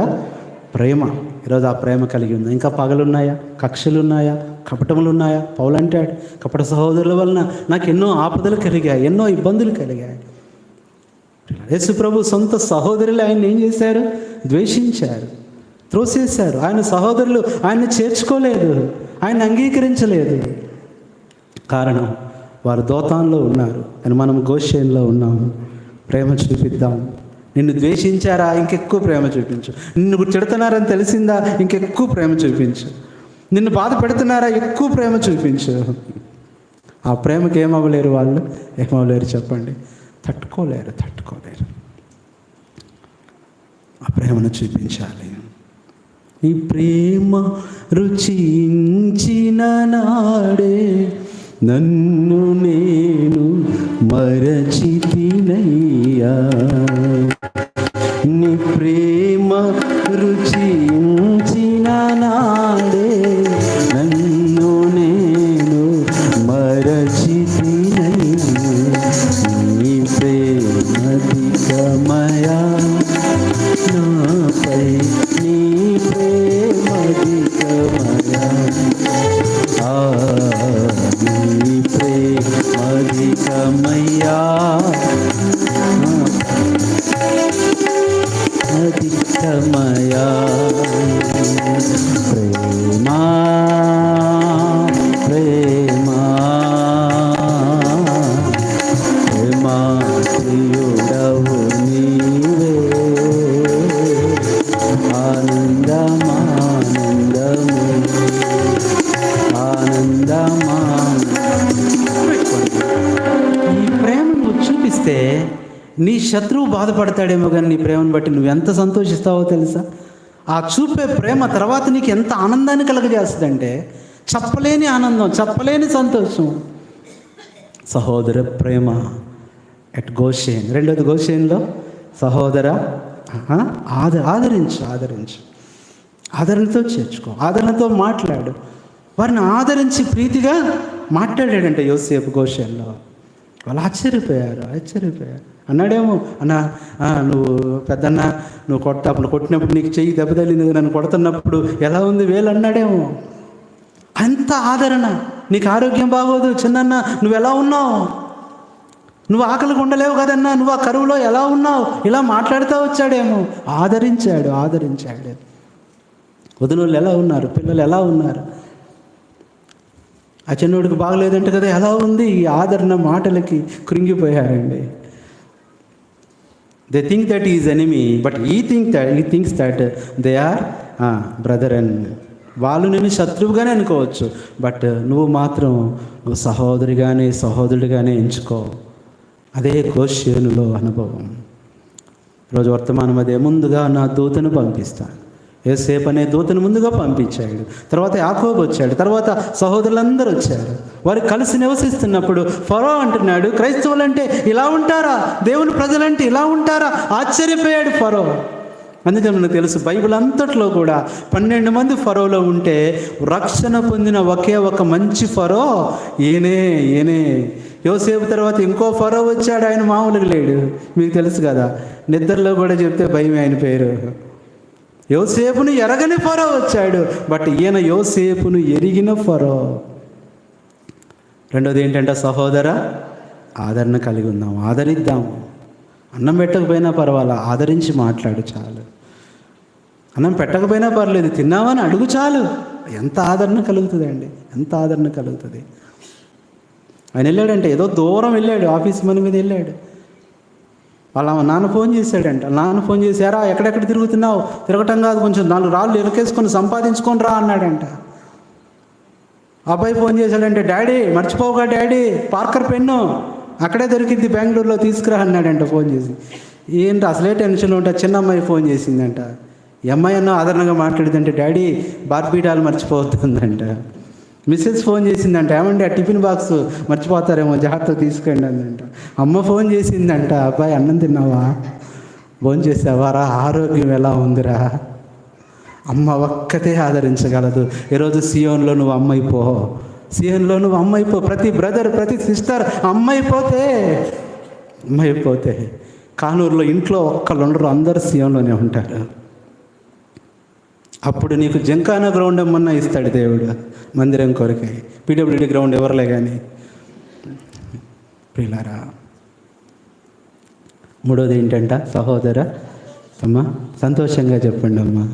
ప్రేమ. ఈరోజు ఆ ప్రేమ కలిగి ఉంది. ఇంకా పగలున్నాయా? కక్షలు ఉన్నాయా? కపటములు ఉన్నాయా? పౌలు అంటాడు, కపట సహోదరుల వలన నాకు ఎన్నో ఆపదలు కలిగాయి, ఎన్నో ఇబ్బందులు కలిగాయి. యేసు ప్రభు సొంత సహోదరులు ఆయన ఏం చేశారు? ద్వేషించారు, త్రోసేశారు. ఆయన సహోదరులు ఆయన్ని చేర్చుకోలేదు, ఆయన అంగీకరించలేదు. కారణం, వారు దోతాన్లో ఉన్నారు అని మనం గోషేన్లో ఉన్నాము. ప్రేమ చూపిద్దాం. నిన్ను ద్వేషించారా? ఇంకెక్కువ ప్రేమ చూపించు. నిన్ను తిడుతున్నారని తెలిసిందా? ఇంకెక్కువ ప్రేమ చూపించు. నిన్ను బాధ పెడుతున్నారా? ఎక్కువ ప్రేమ చూపించు. ఆ ప్రేమకి ఏమవ్వలేరు వాళ్ళు? ఏమవ్వలేరు చెప్పండి? తట్టుకోలేరు. ఆ ప్రేమను చూపించాలి. నీ ప్రేమ రుచించిన నాడే నన్ను నేను మరచితినయ్యా. నీ ప్రేమ రుచించిన నాడే నన్ను నేను మరచితినయ్యా. నీ ప్రేమధికమయా నాపై, నీ ప్రేమధికమయా, నీ ప్రేమధికమయా, అధికమయా. ప్రేమా ప్రేమా ప్రేమా ప్రియుడవు నీవే, ఆనందమానందము ఆనందమా. ఈ ప్రేమను చూపిస్తే నీ శత్రువు బాధపడతాడేమో, కానీ నీ ప్రేమను బట్టి నువ్వు ఎంత సంతోషిస్తావో తెలుసా? ఆ చూపే ప్రేమ తర్వాత నీకు ఎంత ఆనందాన్ని కలగజేస్తుందంటే, చెప్పలేని ఆనందం, చెప్పలేని సంతోషం. సహోదర ప్రేమ ఎట్ గోషేన్. రెండోది గోషేన్లో సహోదర ఆదరించు. ఆదరణతో చేర్చుకో, ఆదరణతో మాట్లాడు. వారిని ఆదరించి ప్రీతిగా మాట్లాడాడంట యోసేపు గోషేన్లో. వాళ్ళు ఆశ్చర్యపోయారు. అన్నాడేమో, అన్న నువ్వు పెద్దన్న, నువ్వు అప్పుడు కొట్టినప్పుడు నీకు చెయ్యి దెబ్బ తగిలింది, నన్ను కొడుతున్నప్పుడు ఎలా ఉంది వేలు అన్నాడేమో. అంత ఆదరణ. నీకు ఆరోగ్యం బాగోదు చిన్నన్న, నువ్వు ఎలా ఉన్నావు? నువ్వు ఆకలికి ఉండలేవు కదన్నా, నువ్వు ఆ కరువులో ఎలా ఉన్నావు? ఇలా మాట్లాడుతూ వచ్చాడేమో. ఆదరించాడు. వదినోళ్ళు ఎలా ఉన్నారు? పిల్లలు ఎలా ఉన్నారు? ఆ చిన్నోడికి బాగలేదంటే కదా, ఎలా ఉంది? ఈ ఆదరణ మాటలకి కృంగిపోయారండి. They think that is enemy, but he thinks that they are brother and. వాళ్ళు నేను శత్రువుగానే అనుకోవచ్చు, బట్ నువ్వు మాత్రం సహోదరుడిగానే ఎంచుకో. అదే గోషేనులో అనుభవం. రోజు వర్తమానం అదే, ముందుగా నా దూతను పంపిస్తాను. యోసేపు అనే దూతను ముందుగా పంపించాడు. తర్వాత యాకోబు వచ్చాడు. తర్వాత సహోదరులందరూ వచ్చారు. వారు కలిసి నివసిస్తున్నప్పుడు ఫరో అంటున్నాడు, క్రైస్తవులంటే ఇలా ఉంటారా? దేవుని ప్రజలంటే ఇలా ఉంటారా? ఆశ్చర్యపోయాడు ఫరో. అందుకని మనకు తెలుసు, బైబిల్ అంతట్లో కూడా 12 మంది ఫరోలో ఉంటే రక్షణ పొందిన ఒకే ఒక మంచి ఫరో ఈయనే. యోసేపు తర్వాత ఇంకో ఫరో వచ్చాడు. ఆయన మామూలుగా లేడు, మీకు తెలుసు కదా. నిద్రలో కూడా చెప్తే భయమే ఆయన పేరు. యోసేపును ఎరగని ఫరో వచ్చాడు, బట్ ఈయన యోసేపును ఎరిగిన ఫరో. రెండోది ఏంటంటే సహోదర ఆదరణ కలిగి ఉందాం, ఆదరిద్దాము. అన్నం పెట్టకపోయినా పర్వాలా, ఆదరించి మాట్లాడు చాలు. అన్నం పెట్టకపోయినా పర్లేదు, తిన్నామని అడుగు చాలు. ఎంత ఆదరణ కలుగుతుంది అండి, ఎంత ఆదరణ కలుగుతుంది. ఆయన వెళ్ళాడంటే ఏదో దూరం వెళ్ళాడు, ఆఫీస్ పని మీద వెళ్ళాడు. వాళ్ళ నాన్న ఫోన్ చేశాడంట. నాన్న ఫోన్ చేశారా, ఎక్కడెక్కడ తిరుగుతున్నావు? తిరగటం కాదు, కొంచెం 4 రాళ్ళు ఇరకేసుకొని సంపాదించుకొని రా అన్నాడంట. అబ్బాయి ఫోన్ చేశాడంటే, డాడీ మర్చిపోవుగా డాడీ, పార్కర్ పెన్ను అక్కడే దొరికింది, బెంగళూరులో తీసుకురా అన్నాడంట ఫోన్ చేసి. ఏంటి అసలే టెన్షన్లో ఉంటా. చిన్న అమ్మాయి ఫోన్ చేసిందంట. ఈ అమ్మాయి అన్న ఆదరణగా మాట్లాడిందంటే, డాడీ బార్బీ డాల్ మర్చిపోతుందంట. మిస్సెస్ ఫోన్ చేసిందంట, ఏమండి ఆ టిఫిన్ బాక్స్ మర్చిపోతారేమో, జాగ్రత్తగా తీసుకెళ్ళండి అందంట. అమ్మ ఫోన్ చేసిందంట, అబ్బాయి అన్నం తిన్నావా, ఫోన్ చేసావారా, ఆరోగ్యం ఎలా ఉందిరా? అమ్మ ఒక్కతే ఆదరించగలదు. ఈరోజు సియోన్లో నువ్వు అమ్మైపో, సియోన్లో నువ్వు అమ్మైపో. ప్రతి బ్రదర్, ప్రతి సిస్టర్ అమ్మైపోతే కానూరులో ఇంట్లో ఒక్కళ్ళు ఉండరు, అందరు సియోన్లోనే ఉంటారు. అప్పుడు నీకు జంకానా గ్రౌండ్ ఏమన్నా ఇస్తాడు దేవుడు, మందిరం కొరకే. పీడబ్ల్యూడి గ్రౌండ్ ఎవరులే కానీ. ప్రియులారా, మూడోది ఏంటంట, సహోదర అమ్మా సంతోషంగా చెప్పండి అమ్మా,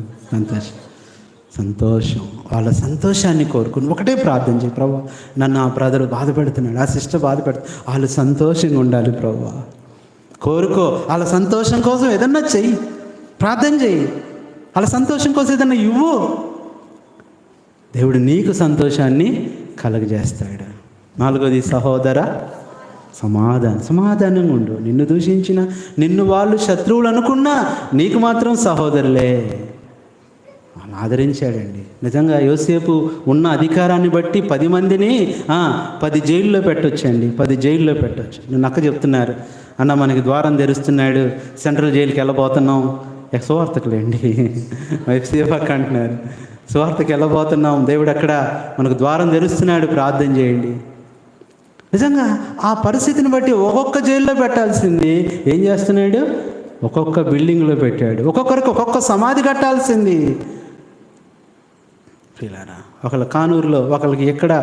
సంతోషం. వాళ్ళ సంతోషాన్ని కోరుకుని ఒకటే ప్రార్థన చేయి, ప్రభు నన్ను ఆ బ్రదర్ బాధ పెడుతున్నాడు, ఆ సిస్టర్ బాధ పెడుతున్నాడు, వాళ్ళు సంతోషంగా ఉండాలి ప్రభు. కోరుకో, వాళ్ళ సంతోషం కోసం ఏదన్నా చెయ్యి, ప్రార్థన చెయ్యి. వాళ్ళ సంతోషం కోసం ఏదన్నా ఇవ్వు, దేవుడు నీకు సంతోషాన్ని కలుగజేస్తాడు. 4వది సహోదర సమాధానంగా ఉండు. నిన్ను దూషించిన, నిన్ను వాళ్ళు శత్రువులు అనుకున్నా నీకు మాత్రం సహోదరులే. వాళ్ళు ఆదరించాడండి. నిజంగా యోసేపు ఉన్న అధికారాన్ని బట్టి 10 మందిని 10 జైల్లో పెట్టొచ్చండి, 10 జైల్లో పెట్టవచ్చు. నేను అక్క చెప్తున్నారు, అన్న మనకి ద్వారం తెరుస్తున్నాడు, సెంట్రల్ జైలుకి వెళ్ళబోతున్నాం. సువార్తకులేండి, వైఫ్ సేఫక్ అంటున్నారు, సువార్తకి వెళ్ళబోతున్నాం, దేవుడు అక్కడ మనకు ద్వారం తెరుస్తున్నాడు, ప్రార్థన చేయండి. నిజంగా ఆ పరిస్థితిని బట్టి ఒక్కొక్క జైల్లో పెట్టాల్సింది ఏం చేస్తున్నాడు, ఒక్కొక్క బిల్డింగ్లో పెట్టాడు. ఒక్కొక్కరికి ఒక్కొక్క సమాధి కట్టాల్సింది. ప్రియులారా, ఒకళ్ళ కానూరులో, ఒకళ్ళకి ఎక్కడ,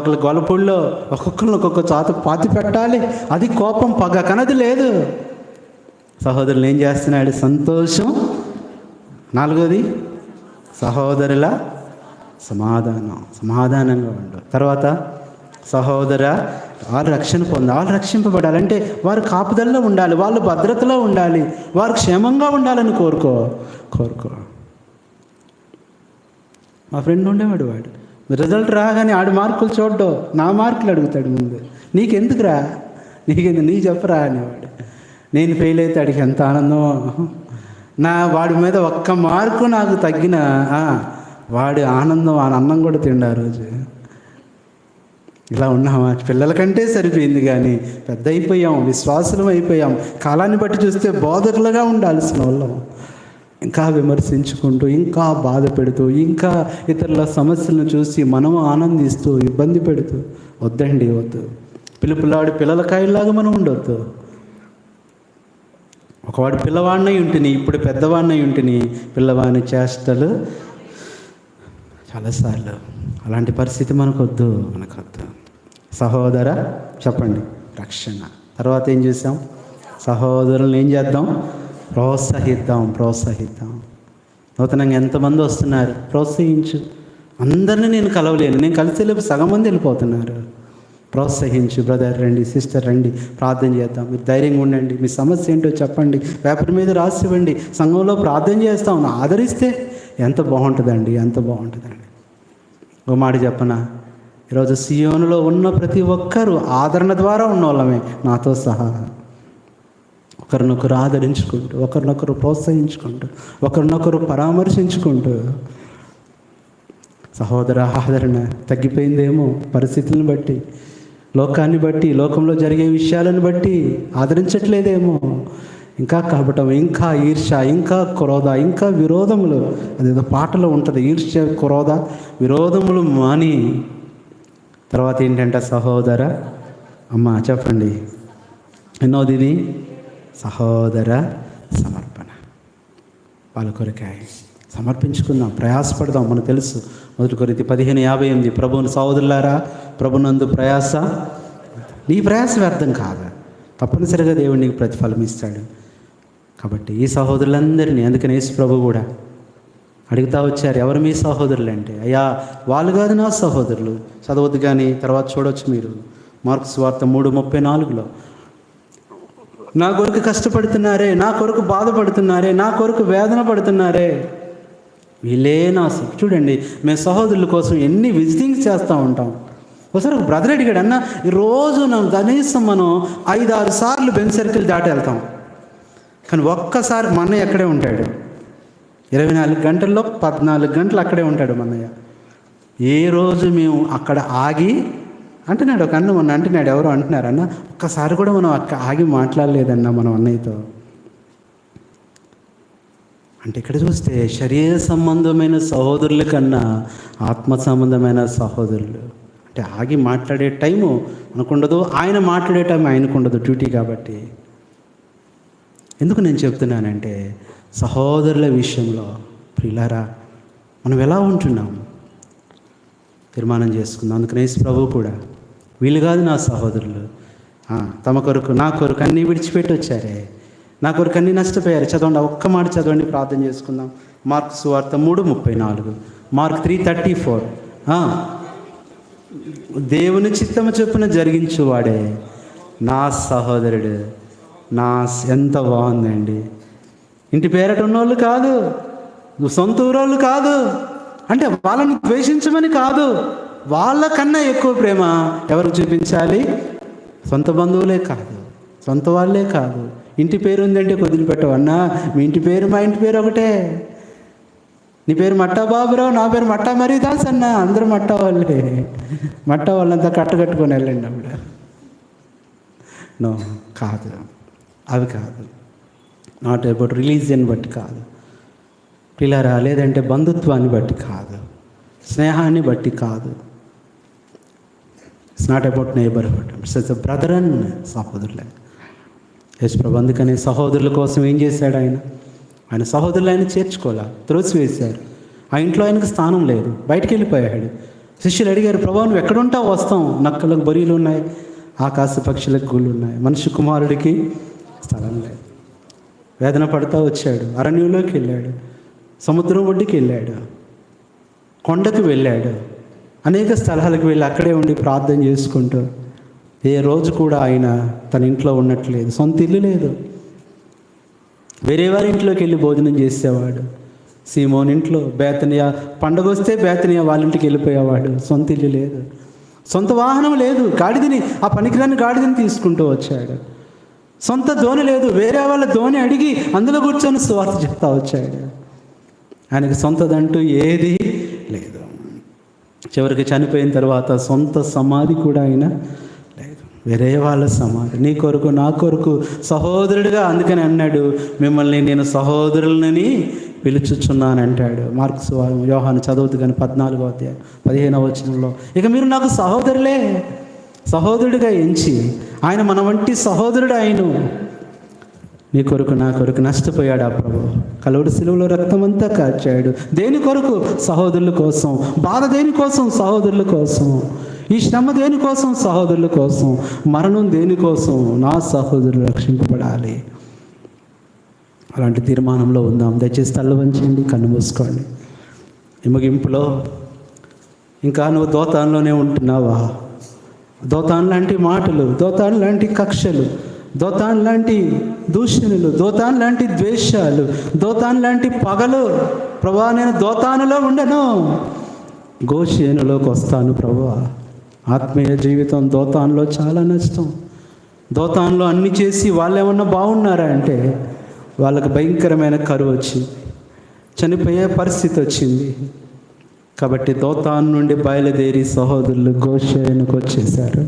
ఒకళ్ళ గొల్లపూడిలో, ఒక్కొక్కరిని ఒక్కొక్క చాత పాతి పెట్టాలి. అది కోపం, పగ కనది లేదు. సహోదరులు ఏం చేస్తున్నాడు, సంతోషం. 4వది సహోదరుల సమాధానంగా ఉండు. తర్వాత సహోదర, వాళ్ళు రక్షణ పొందాలి, వాళ్ళు రక్షింపబడాలంటే వారు కాపుదల్లో ఉండాలి, వాళ్ళు భద్రతలో ఉండాలి, వారు క్షేమంగా ఉండాలని కోరుకో. మా ఫ్రెండ్ ఉండేవాడు, వాడు రిజల్ట్ రాగానే ఆడు మార్కులు చూడ్డం, నా మార్కులు అడుగుతాడు ముందు. నీకెందుకురా, నీ చెప్పరా అనేవాడు. నేను ఫెయిల్ అయితే అడిగి ఎంత ఆనందం. వాడి మీద ఒక్క మార్కు నాకు తగ్గిన వాడి ఆనందం, ఆ అన్నం కూడా తిండు ఆ రోజు. ఇలా ఉన్నామా? పిల్లల కంటే సరిపోయింది, కానీ పెద్ద అయిపోయాం, విశ్వాసులం అయిపోయాం. కాలాన్ని బట్టి చూస్తే బోధకులుగా ఉండాల్సిన వాళ్ళం. ఇంకా విమర్శించుకుంటూ, ఇంకా బాధ పెడుతూ, ఇంకా ఇతరుల సమస్యలను చూసి మనం ఆనందిస్తూ ఇబ్బంది పెడుతూ, వద్దు. పిలుపులాడు పిల్లల కాయల్లాగా మనం ఉండొద్దు. ఒకవాడు పిల్లవాడినై ఉంటుని, ఇప్పుడు పెద్దవాడినై ఉంటుని, పిల్లవాడిని చేష్టలు చాలాసార్లు. అలాంటి పరిస్థితి మనకొద్దు. సహోదర చెప్పండి, రక్షణ. తర్వాత ఏం చేసాం, సహోదరులను ఏం చేద్దాం, ప్రోత్సహిద్దాం. నూతనంగా ఎంతమంది వస్తున్నారు, ప్రోత్సహించు. అందరినీ నేను కలవలేను, నేను కలిసేలేపు సగం మంది వెళ్ళిపోతున్నారు. ప్రోత్సహించు. బ్రదర్ రండి, సిస్టర్ రండి, ప్రార్థన చేద్దాం. మీరు ధైర్యంగా ఉండండి, మీ సమస్య ఏంటో చెప్పండి, పేపర్ మీద రాసి ఇవ్వండి, సంఘంలో ప్రార్థన చేస్తాం. ఆదరిస్తే ఎంత బాగుంటుందండి. ఒక మాట చెప్పనా, ఈరోజు సియోనులో ఉన్న ప్రతి ఒక్కరూ ఆదరణ ద్వారా ఉన్న వాళ్ళమే, నాతో సహా. ఒకరినొకరు ఆదరించుకుంటూ, ఒకరినొకరు ప్రోత్సహించుకుంటూ, ఒకరినొకరు పరామర్శించుకుంటూ. సహోదర ఆదరణ తగ్గిపోయిందేమో, పరిస్థితులను బట్టి, లోకాన్ని బట్టి, లోకంలో జరిగే విషయాలను బట్టి ఆదరించట్లేదేమో. ఇంకా కాబటం, ఇంకా ఈర్ష్య, ఇంకా క్రోధ, ఇంకా విరోధములు. అదేదో పాటలో ఉంటుంది, ఈర్ష్య, క్రోధ, విరోధములు మాని. తర్వాత ఏంటంటే సహోదర అమ్మ చెప్పండి, ఎన్నోది ఇది, సహోదర సమర్పణ. వాళ్ళ కొరకే సమర్పించుకుందాం, ప్రయాసపడదాం. మనకు తెలుసు 1 కొరింథీ 15:58, ప్రభువుని సహోదరులారా ప్రభునందు ప్రయాస, నీ ప్రయాస వ్యర్థం కాదు. తప్పనిసరిగా దేవుడు నీకు ప్రతిఫలం ఇస్తాడు. కాబట్టి ఈ సహోదరులందరినీ, అందుకని యేసు ప్రభు కూడా అడుగుతా వచ్చారు, ఎవరు మీ సహోదరులు అంటే, అయ్యా వాళ్ళు కాదు నా సహోదరులు. చదవద్దు కానీ తర్వాత చూడవచ్చు మీరు, మార్కు సువార్త 3:34లో, నా కొరకు కష్టపడుతున్నారే, నా కొరకు బాధపడుతున్నారే, నా కొరకు వేదన పడుతున్నారే, వీళ్ళే నా చూడండి. మేము సహోదరుల కోసం ఎన్ని విజిటింగ్స్ చేస్తూ ఉంటాం. ఒకసారి ఒక బ్రదర్ అడిగాడు, అన్న ఈరోజు కనీసం మనం 5-6 సార్లు బెంచ్ సర్కిల్ దాటి వెళ్తాం, కానీ ఒక్కసారి మా అన్నయ్య అక్కడే ఉంటాడు. 24 గంటల్లో 14 గంటలు అక్కడే ఉంటాడు మా అన్నయ్య. ఏ రోజు మేము అక్కడ ఆగి అంటున్నాడు, ఒక అన్న మొన్న అంటున్నాడు, ఎవరు అంటున్నారు, అన్న ఒక్కసారి కూడా మనం ఆగి మాట్లాడలేదన్నా మనం అన్నయ్యతో. అంటే ఇక్కడ చూస్తే శరీర సంబంధమైన సహోదరుల కన్నా ఆత్మ సంబంధమైన సహోదరులు అంటే ఆగి మాట్లాడే టైము మనకుండదు, ఆయన మాట్లాడే టైం ఆయనకు ఉండదు, డ్యూటీ కాబట్టి. ఎందుకు నేను చెప్తున్నానంటే సహోదరుల విషయంలో ప్రియులారా మనం ఎలా ఉంటున్నాం తీర్మానం చేసుకుందాం. అందుకనే యేసు ప్రభువు కూడా వీళ్ళు కాదు నా సహోదరులు, తమ కొరకు నా కొరకు అన్నీ విడిచిపెట్టి వచ్చారే, నా కొరకు అన్నీ నష్టపోయారు. చదవండి, ఒక్క మాట చదవండి, ప్రార్థన చేసుకుందాం. మార్కు సువార్త 3:34, మార్క్ 3:34. దేవుని చిత్తము చొప్పున జరిగించువాడే నా సహోదరుడు. ఎంత బాగుందండి. ఇంటి పేరట ఉన్నోళ్ళు కాదు, సొంత ఊరోళ్ళు కాదు, అంటే వాళ్ళని ద్వేషించమని కాదు, వాళ్ళకన్నా ఎక్కువ ప్రేమ ఎవరు చూపించాలి? సొంత బంధువులే కాదు, సొంత వాళ్ళే కాదు. ఇంటి పేరు ఉందంటే వదిలిపెట్టవు. అన్నా మీ ఇంటి పేరు మా ఇంటి పేరు ఒకటే. నీ పేరు మట్టా బాబురావు, నా పేరు మట్టా మరీదాస్ అన్న, అందరూ మట్టా వాళ్ళే. మట్టా వాళ్ళంతా కట్టుకొని వెళ్ళండి అప్పుడు. నో, కాదు, అవి కాదు. నాట్ అబౌట్ రిలీజియన్ బట్టి కాదు పిల్లరా, లేదంటే బంధుత్వాన్ని బట్టి కాదు, స్నేహాన్ని బట్టి కాదు. It's not about neighbourhood, it's brother and సహోదరులే. యేసు ప్రభు అందుకని సహోదరుల కోసం ఏం చేశాడు ఆయన సహోదరులు ఆయన చేర్చుకోలే, త్రోసివేశారు. ఆ ఇంట్లో ఆయనకు స్థానం లేదు, బయటికి వెళ్ళిపోయాడు. శిష్యులు అడిగారు, ప్రభు నువ్వు ఎక్కడుంటావు? వస్తాం, నక్కలకు బొరీలు ఉన్నాయి, ఆకాశ పక్షులకు గూళ్ళు ఉన్నాయి, మనిషి కుమారుడికి స్థలం లేదు. వేదన పడుతూ వచ్చాడు, అరణ్యంలోకి వెళ్ళాడు, సముద్రం ఒడ్డుకి వెళ్ళాడు, కొండకు వెళ్ళాడు, అనేక స్థలాలకు వెళ్ళి అక్కడే ఉండి ప్రార్థన చేసుకుంటూ ఏ రోజు కూడా ఆయన తన ఇంట్లో ఉన్నట్లేదు. సొంత ఇల్లు లేదు, వేరే వారి ఇంట్లోకి వెళ్ళి భోజనం చేసేవాడు. సీమోన్ ఇంట్లో, బేతనియా పండగ వస్తే బేతనియా వాళ్ళ ఇంటికి వెళ్ళిపోయేవాడు. సొంత ఇల్లు లేదు, సొంత వాహనం లేదు, గాడిదని ఆ పనికిరాని గాడిదని తీసుకుంటూ వచ్చాడు. సొంత ధోని లేదు, వేరే వాళ్ళ ధోని అడిగి అందులో కూర్చొని సువార్త చెప్తా వచ్చాడు. ఆయనకి సొంతదంటూ ఏది లేదు. చివరికి చనిపోయిన తర్వాత సొంత సమాధి కూడా ఆయన లేదు, వేరే వాళ్ళ సమాధి. నీ కొరకు నా కొరకు సహోదరుడిగా, అందుకని అన్నాడు, మిమ్మల్ని నేను సహోదరులని పిలుచుచున్నాను అంటాడు. మార్క్స్ యోహాను చదవద్దు కానీ 14వ అధ్యాయం 15వ వచనంలో, ఇక మీరు నాకు సహోదరుడిగా ఎంచి ఆయన మన వంటి సహోదరుడు ఆయన. నీ కొరకు నా కొరకు నష్టపోయాడు ఆ ప్రభు. కలువరి శిలువలో రక్తమంతా కార్చాడు. దేని కొరకు? సహోదరుల కోసం. బాధ దేనికోసం? సహోదరుల కోసం. ఈ శ్రమ దేనికోసం? సహోదరుల కోసం. మరణం దేనికోసం? నా సహోదరులు రక్షింపబడాలి. అలాంటి తీర్మానంలో ఉందాం. దయచేసి తల్ల వంచండి, కన్ను మూసుకోండి. ఈ ముగింపులో ఇంకా నువ్వు దోతాన్లోనే ఉంటున్నావా? దోతాన్ లాంటి మాటలు, దోతాన్ లాంటి కక్షలు, దోతాన్ లాంటి దూషణలు, దోతాన్ లాంటి ద్వేషాలు, దోతాన్ లాంటి పగలు. ప్రభువా నేను దోతానులో ఉండను, గోషేనులోకి వస్తాను ప్రభువా. ఆత్మీయ జీవితం దోతాన్లో చాలా నష్టం. దోతాన్లో అన్ని చేసి వాళ్ళు ఏమన్నా బాగున్నారా అంటే వాళ్ళకు భయంకరమైన కరువు వచ్చింది, చనిపోయే పరిస్థితి వచ్చింది. కాబట్టి దోతాన్ నుండి బయలుదేరి సహోదరులు గోషేనుకు వచ్చేసారు.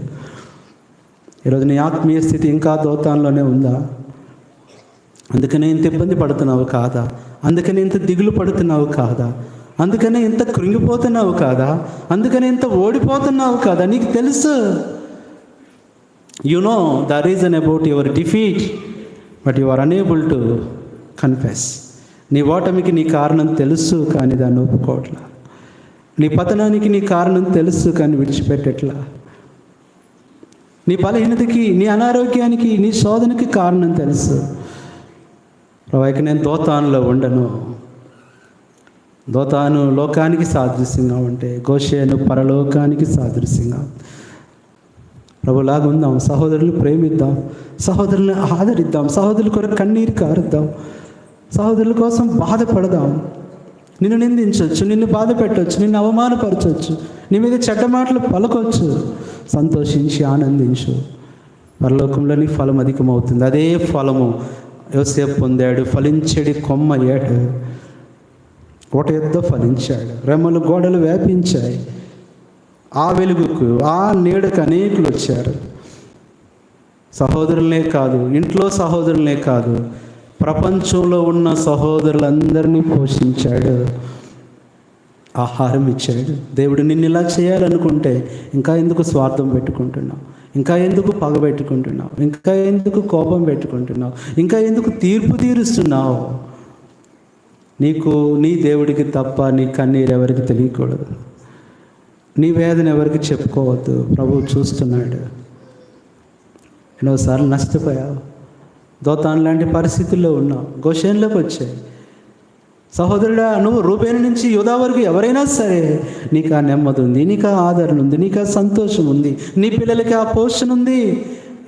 ఈరోజు నీ ఆత్మీయ స్థితి ఇంకా దోతాన్లోనే ఉందా? అందుకనే ఇంత ఇబ్బంది పడుతున్నావు కాదా? అందుకనే ఇంత దిగులు పడుతున్నావు కాదా? అందుకనే ఇంత కృంగిపోతున్నావు కాదా? అందుకనే ఇంత ఓడిపోతున్నావు కాదా? నీకు తెలుసు, you know the reason about your defeat, but you are unable to confess. నీ ఓటమికి నీ కారణం తెలుసు, కానీ దాన్ని ఒప్పుకోవట్లా. నీ పతనానికి నీ కారణం తెలుసు, కానీ విడిచిపెట్టట్లా. నీ బలహీనతకి, నీ అనారోగ్యానికి, నీ శోధనకి కారణం తెలుసు. ప్రభా, ఇక నేను దోతానులో ఉండను. దోతాను లోకానికి సాదృశ్యంగా ఉంటే గోషేను పరలోకానికి సాదృశ్యంగా. ప్రభులాగా ఉందాం. సహోదరులను ప్రేమిద్దాం, సహోదరులను ఆదరిద్దాం, సహోదరుల కొరకు కన్నీరు కారుద్దాం, సహోదరుల కోసం బాధపడదాం. నిన్ను నిందించవచ్చు, నిన్ను బాధ పెట్టవచ్చు, నిన్ను అవమానపరచవచ్చు, నీ మీద చెడ్డ మాటలు పలకొచ్చు. సంతోషించి ఆనందించు. పరలోకంలో నీ ఫలం అధికమవుతుంది. అదే ఫలము యోసేపు పొందాడు. ఫలించడి కొమ్మ అయ్యాడు. కోట యొద్ద ఫలించాడు. రెమ్మలు గోడలు వ్యాపించాయి. ఆ వెలుగుకు, ఆ నీడకు అనేకులు వచ్చారు. సహోదరులనే కాదు, ఇంట్లో సహోదరులనే కాదు, ప్రపంచంలో ఉన్న సహోదరులందరినీ పోషించాడు, ఆహారం ఇచ్చాడు. దేవుడు నిన్ను ఇలా చేయాలనుకుంటే ఇంకా ఎందుకు స్వార్థం పెట్టుకుంటున్నావు? ఇంకా ఎందుకు పగ పెట్టుకుంటున్నావు? ఇంకా ఎందుకు కోపం పెట్టుకుంటున్నావు? ఇంకా ఎందుకు తీర్పు తీరుస్తున్నావు? నీకు నీ దేవుడికి తప్ప నీ కన్నీరు ఎవరికి తెలియకూడదు. నీ వేదన ఎవరికి చెప్పుకోవద్దు. ప్రభువు చూస్తున్నాడు. ఎన్నోసార్లు నష్టపోయావు. దోతాను లాంటి పరిస్థితుల్లో ఉన్నావు. గోషేన్లోకి వచ్చాయి. సహోదరుడా, నువ్వు రూబేను నుంచి యూదా వరకు ఎవరైనా సరే నీకు ఆ నెమ్మది ఉంది, నీకు ఆ ఆదరణ ఉంది, నీకు ఆ సంతోషం ఉంది, నీ పిల్లలకి ఆ పోషణ ఉంది.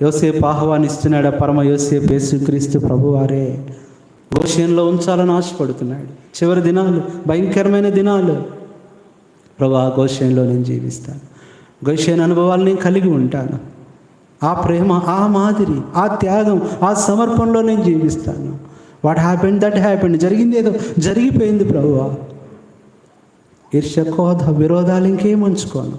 యోసేపు ఆహ్వానిస్తున్నాడు. పరమ యోసేపు యేసుక్రీస్తు ప్రభువారే గోషేన్లో ఉంచాలని ఆశపడుతున్నాడు. చివరి దినాలు, భయంకరమైన దినాలు. ప్రభు, ఆ గోషేన్లో నేను జీవిస్తాను. గోషేన్ అనుభవాలు నేను కలిగి ఉంటాను. ఆ ప్రేమ, ఆ మాదిరి, ఆ త్యాగం, ఆ సమర్పణలో నేను జీవిస్తాను. What happened that happened. జరిగింది ఏదో జరిగిపోయింది ప్రభువా. ఈర్ష్య, క్రోధ, విరోధాలు ఇంకేం ఉంచుకోను.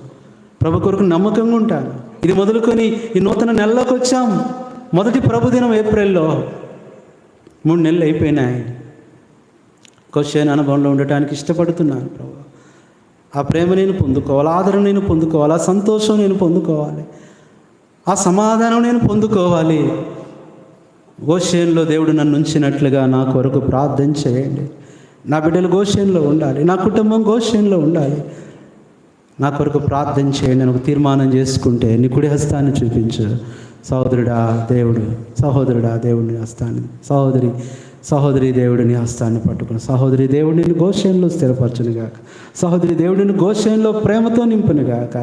ప్రభు కొరకు నమ్మకంగా ఉంటాను. ఇది మొదలుకొని ఈ నూతన నెలలోకి వచ్చాం. మొదటి ప్రభు దినం ఏప్రిల్లో. 3 నెలలు అయిపోయినాయి. గోషేను అనుభవంలో ఉండటానికి ఇష్టపడుతున్నాను ప్రభు. ఆ ప్రేమ నేను పొందుకోవాలి, ఆదరణ నేను పొందుకోవాలి, ఆ సంతోషం నేను పొందుకోవాలి, ఆ సమాధానం నేను పొందుకోవాలి. గోషేన్లో దేవుడు నన్ను ఉంచినట్లుగా నా కొరకు ప్రార్థన చేయండి. నా బిడ్డలు గోషేన్లో ఉండాలి, నా కుటుంబం గోషేన్లో ఉండాలి. నా కొరకు ప్రార్థన చేయండి అని ఒక తీర్మానం చేసుకుంటే నీ కుడి హస్తాన్ని చూపించు. సహోదరుడా దేవుడు, సహోదరుడా దేవుడిని హస్తాన్ని, సహోదరి దేవుడిని హస్తాన్ని పట్టుకుని, సహోదరి దేవుడిని గోషేన్లో స్థిరపరచునుగాక, సహోదరి దేవుడిని గోషేన్లో ప్రేమతో నింపునుగాక,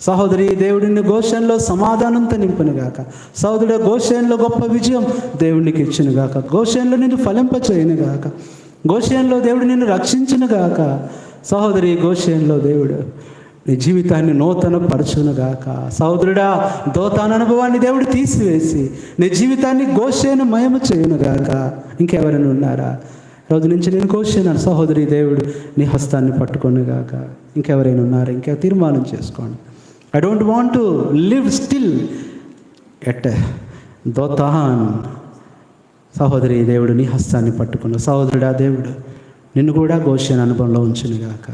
సహోదరి దేవుడిని గోషేన్లో సమాధానంతో నింపునుగాక, సహోదరుడు గోషేన్లో గొప్ప విజయం దేవునికి ఇచ్చునుగాక, గోషేన్లో నిన్ను ఫలింపచేయునుగాక, గోషేన్లో దేవుడు నిన్ను రక్షించునుగాక. సహోదరి, గోషేన్లో దేవుడు నీ జీవితాన్ని నూతన పరచునుగాక. సహోదరుడా, దోతాను అనుభవాన్ని దేవుడు తీసివేసి నీ జీవితాన్ని గోషేను మయము చేయునుగాక. ఇంకెవరైనా ఉన్నారా? రోజు నుంచి నేను గోషేను. సహోదరి, దేవుడు నీ హస్తాన్ని పట్టుకొనుగాక. ఇంకెవరైనా ఉన్నారా? ఇంకా తీర్మానం చేసుకోండి. I don't want to live still at Dothan. సహోదరి, దేవుడు నీ హస్తాన్ని పట్టుకున్న. సహోదరుడా, దేవుడు నిన్ను కూడా గోషేను అనుభవంలో ఉంచునుగాక.